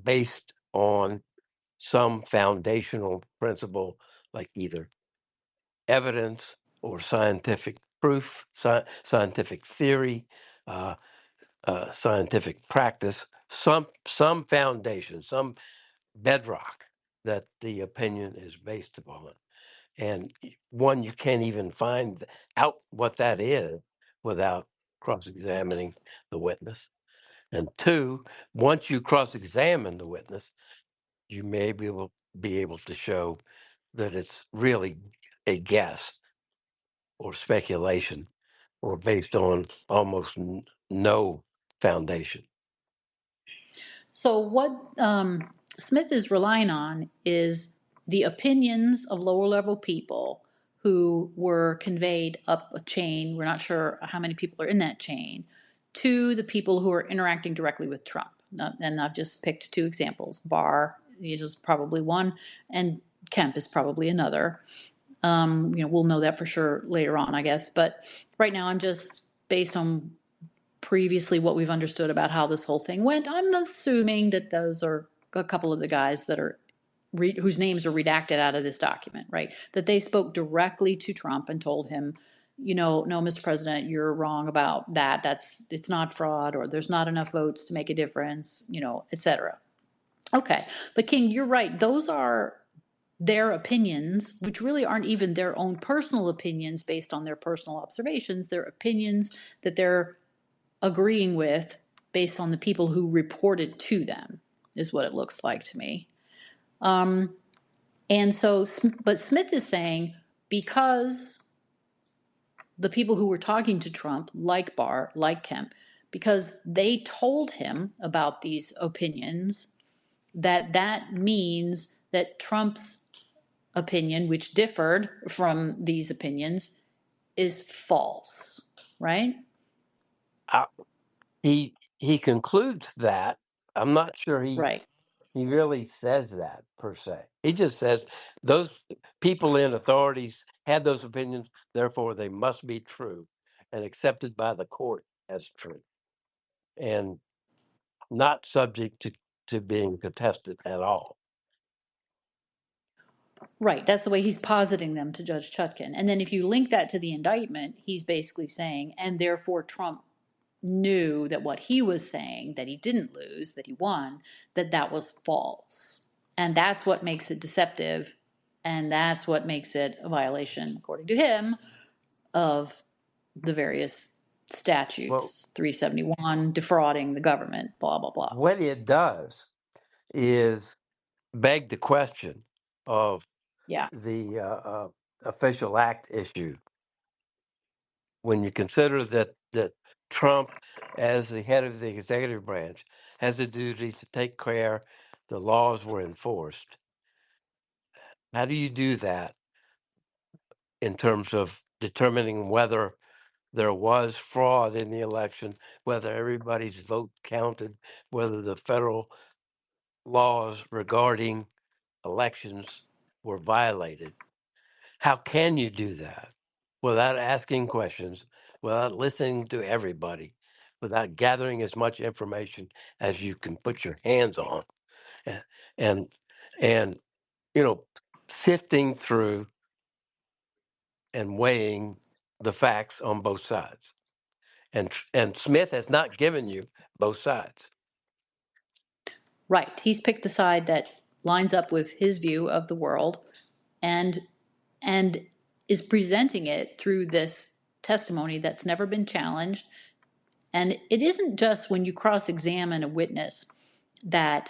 based on some foundational principle, like either evidence or scientific proof, scientific theory, uh, scientific practice, some foundation, some bedrock that the opinion is based upon. And one, you can't even find out what that is without cross-examining the witness. And two, once you cross-examine the witness, you may be able to show that it's really a guess or speculation or based on almost no foundation. So what Smith is relying on is the opinions of lower level people who were conveyed up a chain. We're not sure how many people are in that chain to the people who are interacting directly with Trump. And I've just picked two examples. Barr is probably one, and Kemp is probably another. We'll know that for sure later on, I guess. But right now, I'm just based on previously what we've understood about how this whole thing went. I'm assuming that those are a couple of the guys that are whose names are redacted out of this document, right? That they spoke directly to Trump and told him, no, Mr. President, you're wrong about that. It's not fraud, or there's not enough votes to make a difference, et cetera. Okay, but King, you're right. Those are their opinions, which really aren't even their own personal opinions based on their personal observations. They're opinions that they're agreeing with based on the people who reported to them, is what it looks like to me. Um, and so, but Smith is saying because the people who were talking to Trump, like Barr, like Kemp, because they told him about these opinions, that means that Trump's opinion, which differed from these opinions, is false, right? Uh, he concludes that. I'm not sure Right. he really says that per se. He just says those people in authorities had those opinions, therefore they must be true and accepted by the court as true and not subject to being contested at all. Right. That's the way he's positing them to Judge Chutkan. And then if you link that to the indictment, he's basically saying, and therefore Trump knew that what he was saying, that he didn't lose, that he won, that that was false. And that's what makes it deceptive. And that's what makes it a violation, according to him, of the various Well, statutes 371, defrauding the government, blah, blah, blah. what it does is beg the question of Yeah. the official act issue. When you consider that Trump, as the head of the executive branch, has a duty to take care the laws were enforced. How do you do that in terms of determining whether there was fraud in the election, whether everybody's vote counted, whether the federal laws regarding elections were violated? How can you do that without asking questions, without listening to everybody, without gathering as much information as you can put your hands on, and and, and sifting through and weighing the facts on both sides? And Smith has not given you both sides. Right. He's picked the side that lines up with his view of the world and and is presenting it through this testimony that's never been challenged. And it isn't just when you cross-examine a witness that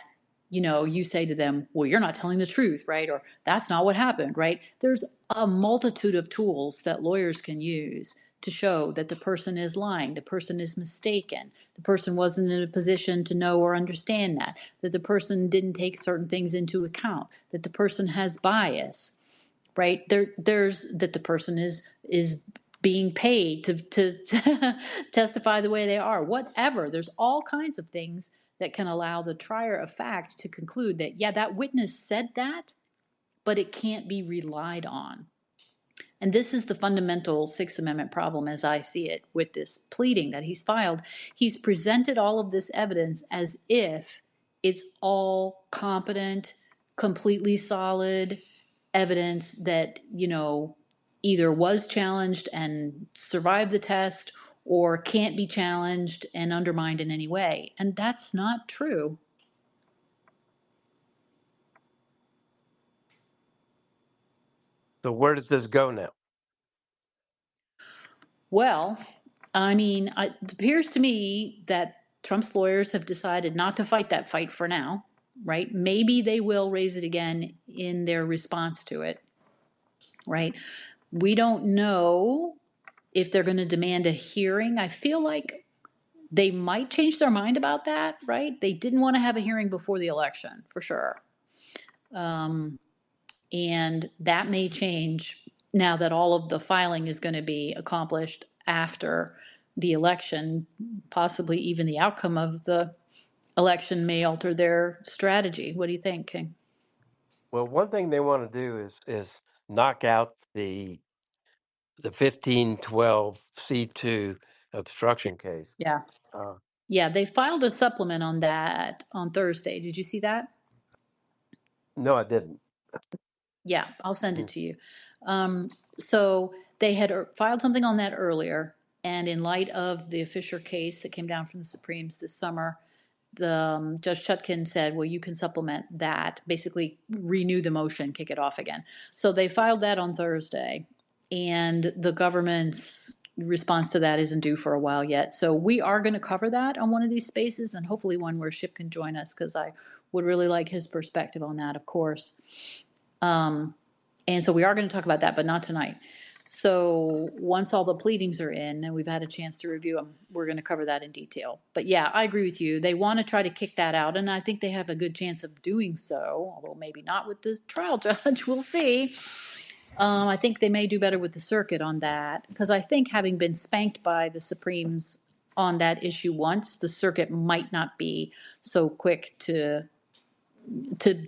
you say to them, well, you're not telling the truth, right? Or that's not what happened, right? There's a multitude of tools that lawyers can use to show that the person is lying, the person is mistaken, the person wasn't in a position to know or understand that the person didn't take certain things into account, that the person has bias, right? There's that the person is being paid to testify the way they are, whatever. There's all kinds of things that can allow the trier of fact to conclude that, yeah, that witness said that, but it can't be relied on. And this is the fundamental Sixth Amendment problem as I see it with this pleading that he's filed. He's presented all of this evidence as if it's all competent, completely solid evidence that, either was challenged and survived the test or can't be challenged and undermined in any way. And that's not true. So where does this go now? Well, I mean, it appears to me that Trump's lawyers have decided not to fight that fight for now, right? Maybe they will raise it again in their response to it, right? We don't know if they're going to demand a hearing. I feel like they might change their mind about that, right? They didn't want to have a hearing before the election, for sure. And that may change now that all of the filing is going to be accomplished after the election. Possibly even the outcome of the election may alter their strategy. What do you think, King? Well, one thing they want to do is knock out the 1512 C2 obstruction case. Yeah. Uh, Yeah, they filed a supplement on that on Thursday. Did you see that? no, I didn't. Yeah, I'll send it Mm. to you. So they had filed something on that earlier, and in light of the Fisher case that came down from the Supremes this summer, the Judge Chutkan said, "Well, you can supplement that, basically renew the motion, kick it off again." So they filed that on Thursday, and the government's response to that isn't due for a while yet. So we are going to cover that on one of these spaces, and hopefully one where Ship can join us because I would really like his perspective on that, of course. And so we are going to talk about that, but not tonight. So once all the pleadings are in and we've had a chance to review them, we're going to cover that in detail. But yeah, I agree with you. They want to try to kick that out, and I think they have a good chance of doing so, although maybe not with the trial judge. We'll see. I think they may do better with the circuit on that because I think having been spanked by the Supremes on that issue once, the circuit might not be so quick to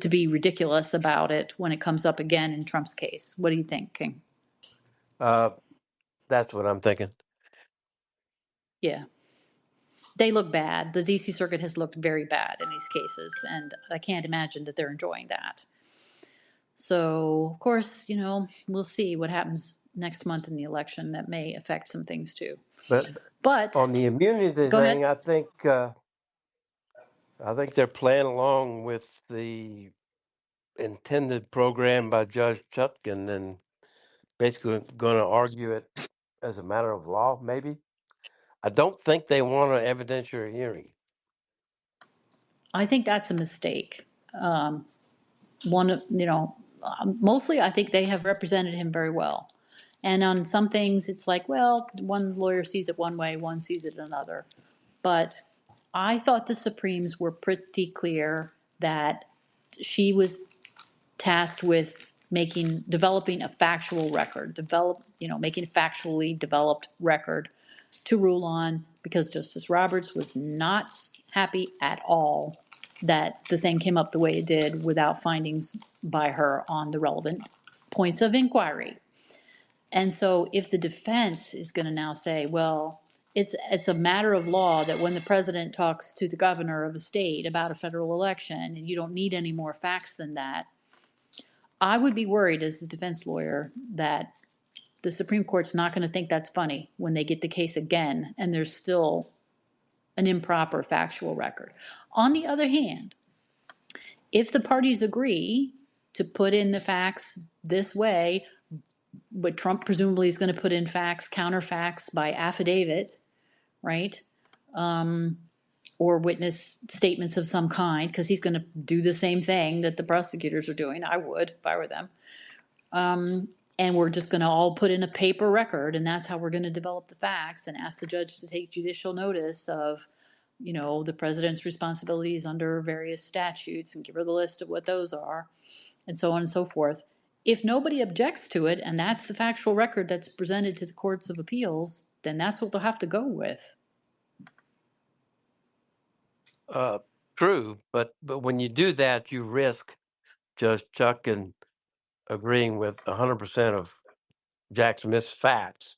be ridiculous about it when it comes up again in Trump's case. What do you think, King? Uh, that's what I'm thinking. Yeah. They look bad. The DC Circuit has looked very bad in these cases, and I can't imagine that they're enjoying that. So, of course, we'll see what happens next month in the election. That may affect some things too. But But on the immunity go ahead. thing, I think they're playing along with the intended program by Judge Chutkin and basically going to argue it as a matter of law. Maybe I don't think they want an evidentiary hearing. I think that's a mistake. Um, mostly I think they have represented him very well. And on some things, it's like, well, one lawyer sees it one way, one sees it another. But I thought the Supremes were pretty clear that she was tasked with developing a factual record, making a factually developed record to rule on, because Justice Roberts was not happy at all that the thing came up the way it did without findings by her on the relevant points of inquiry. And so if the defense is going to now say, well, it's a matter of law that when the president talks to the governor of a state about a federal election and you don't need any more facts than that, I would be worried as the defense lawyer that the Supreme Court's not going to think that's funny when they get the case again and there's still an improper factual record. On the other hand, if the parties agree to put in the facts this way, but Trump presumably is going to put in facts, counterfacts by affidavit, right? Um, or witness statements of some kind, because he's going to do the same thing that the prosecutors are doing. I would if I were them. And we're just going to all put in a paper record, and that's how we're going to develop the facts and ask the judge to take judicial notice of, the president's responsibilities under various statutes and give her the list of what those are, and so on and so forth. If nobody objects to it, and that's the factual record that's presented to the courts of appeals, then that's what they'll have to go with. Uh, True, but when you do that, you risk Judge Chutkin agreeing with 100% of Jack Smith's facts,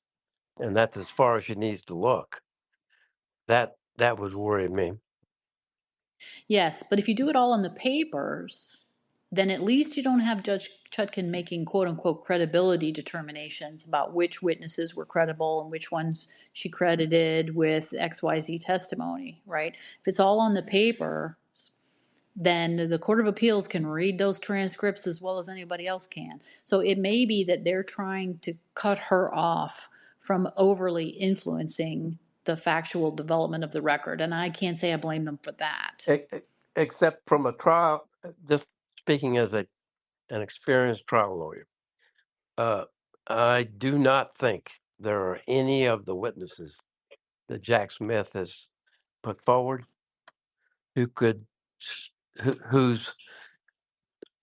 and that's as far as she needs to look. That would worry me. Yes, but if you do it all in the papers, then at least you don't have Judge Chutkin making quote unquote credibility determinations about which witnesses were credible and which ones she credited with XYZ testimony, right? If it's all on the paper, then the Court of Appeals can read those transcripts as well as anybody else can. So it may be that they're trying to cut her off from overly influencing the factual development of the record. And I can't say I blame them for that. Except from a trial, just speaking as an experienced trial lawyer, I do not think there are any of the witnesses that Jack Smith has put forward who could, whose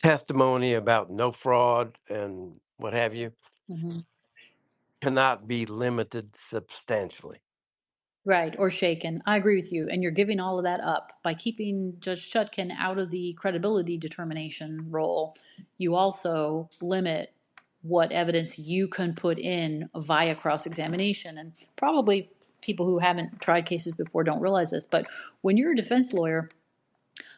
testimony about no fraud and what have you Mm-hmm. cannot be limited substantially. Right, or shaken. I agree with you. And you're giving all of that up. By keeping Judge Chutkin out of the credibility determination role, you also limit what evidence you can put in via cross examination. And probably people who haven't tried cases before don't realize this, but when you're a defense lawyer,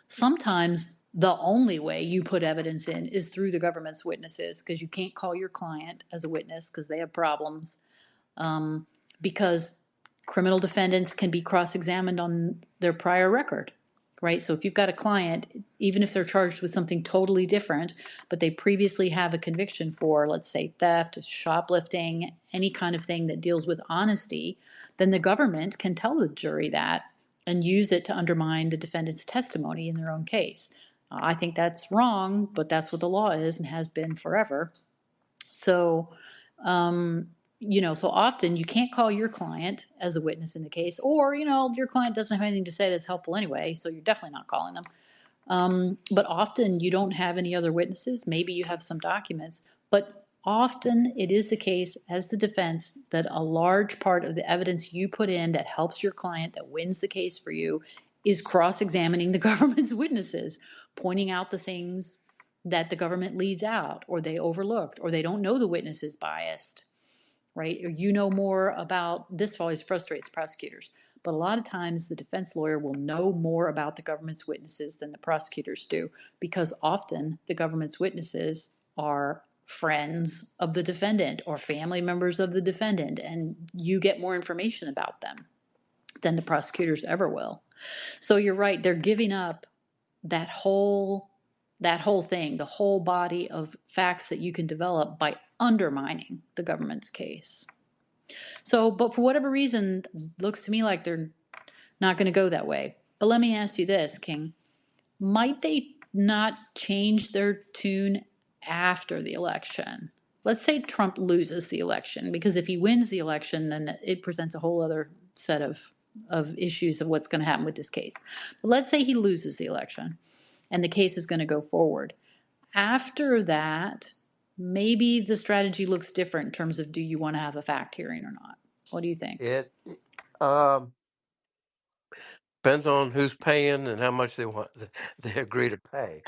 sometimes the only way you put evidence in is through the government's witnesses, because you can't call your client as a witness because they have problems, because criminal defendants can be cross-examined on their prior record, right? So if you've got a client, even if they're charged with something totally different, but they previously have a conviction for, let's say, theft, shoplifting, any kind of thing that deals with honesty, then the government can tell the jury that and use it to undermine the defendant's testimony in their own case. I think that's wrong, but that's what the law is and has been forever. So, so often you can't call your client as a witness in the case, or, your client doesn't have anything to say that's helpful anyway, so you're definitely not calling them. But often you don't have any other witnesses. Maybe you have some documents, but often it is the case as the defense that a large part of the evidence you put in that helps your client, that wins the case for you, is cross-examining the government's witnesses, pointing out the things that the government leaves out or they overlooked or they don't know the witness is biased. right? Or you know more about this always frustrates prosecutors. But a lot of times the defense lawyer will know more about the government's witnesses than the prosecutors do, because often the government's witnesses are friends of the defendant or family members of the defendant, and you get more information about them than the prosecutors ever will. So you're right, they're giving up that whole thing, the whole body of facts that you can develop by undermining the government's case. So, but for whatever reason, looks to me like they're not going to go that way. But let me ask you this, King. Might they not change their tune after the election? Let's say Trump loses the election, because if he wins the election, then it presents a whole other set of issues of what's going to happen with this case. But let's say he loses the election and the case is going to go forward. After that, maybe the strategy looks different in terms of, do you want to have a fact hearing or not? What do you think? It um, depends on who's paying and how much they agree to pay.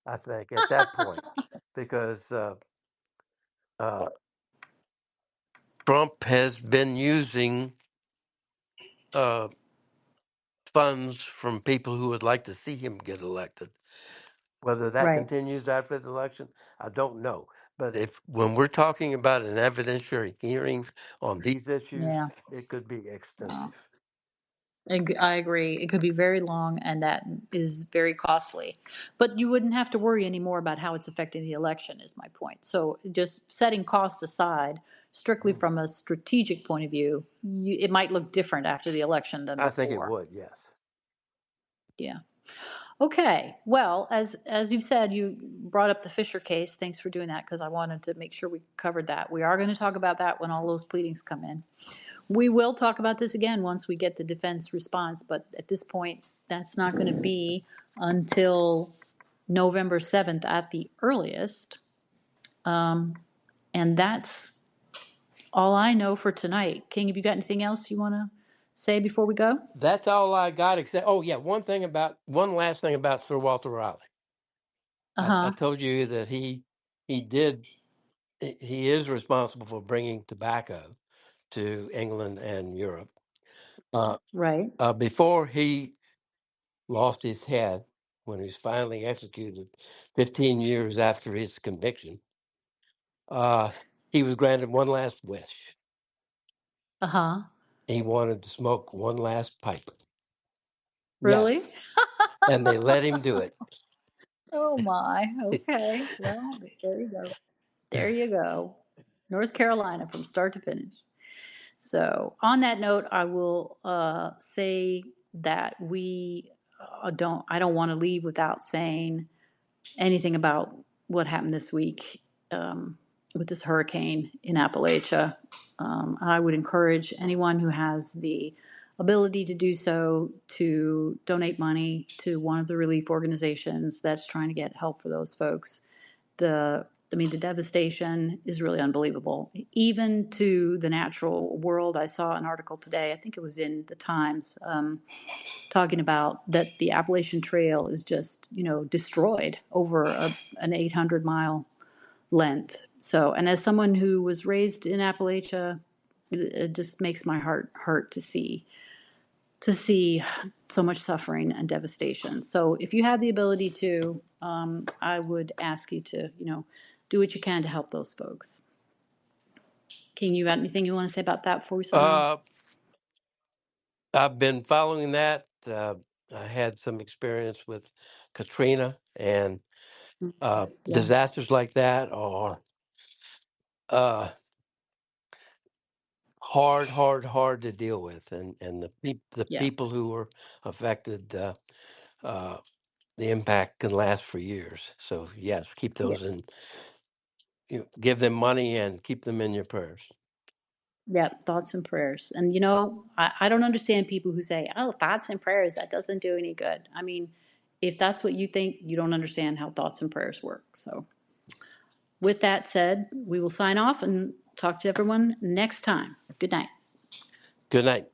I think at that point, because uh, Trump has been using uh, funds from people who would like to see him get elected. Whether that Right. continues after the election, I don't know. But when we're talking about an evidentiary hearing on these issues, Yeah. it could be extensive. I agree. It could be very long, and that is very costly. But you wouldn't have to worry anymore about how it's affecting the election, is my point. So just setting cost aside, strictly from a strategic point of view, it might look different after the election than I think it before. would, yes. Yeah. Okay. Well, as you've said, you brought up the Fisher case. Thanks for doing that, because I wanted to make sure we covered that. We are going to talk about that when all those pleadings come in. We will talk about this again once we get the defense response, but at this point, that's not going to be until November 7th at the earliest. And that's all I know for tonight. King, have you got anything else you want to say before we go? That's all I got. Except, one last thing about Sir Walter Raleigh. I Uh-huh. told you that he is responsible for bringing tobacco to England and Europe. Right. Before he lost his head, when he was finally executed 15 years after his conviction, he was granted one last wish. Uh-huh. He wanted to smoke one last pipe. Really? Yes. And they let him do it. Oh my. Okay. Well, there you go. There you go. North Carolina from start to finish. So, on that note, I will say that I don't want to leave without saying anything about what happened this week with this hurricane in Appalachia. I would encourage anyone who has the ability to do so to donate money to one of the relief organizations that's trying to get help for those folks. The devastation is really unbelievable. Even to the natural world, I saw an article today, I think it was in the Times, talking about that the Appalachian Trail is just, destroyed over an 800-mile length. So, and as someone who was raised in Appalachia, it just makes my heart hurt to see so much suffering and devastation. So if you have the ability to, I would ask you to, do what you can to help those folks. King, you got anything you want to say about that before we sign off? I've been following that. I had some experience with Katrina, and Yeah. disasters like that are uh, hard to deal with, and the Yeah. people who were affected, uh, the impact can last for years. So yes, keep Yeah. those in. Give them money and keep them in your prayers. Yeah. Thoughts and prayers. And, I don't understand people who say, oh, thoughts and prayers, that doesn't do any good. I mean, if that's what you think, you don't understand how thoughts and prayers work. So, with that said, we will sign off and talk to everyone next time. Good night. Good night.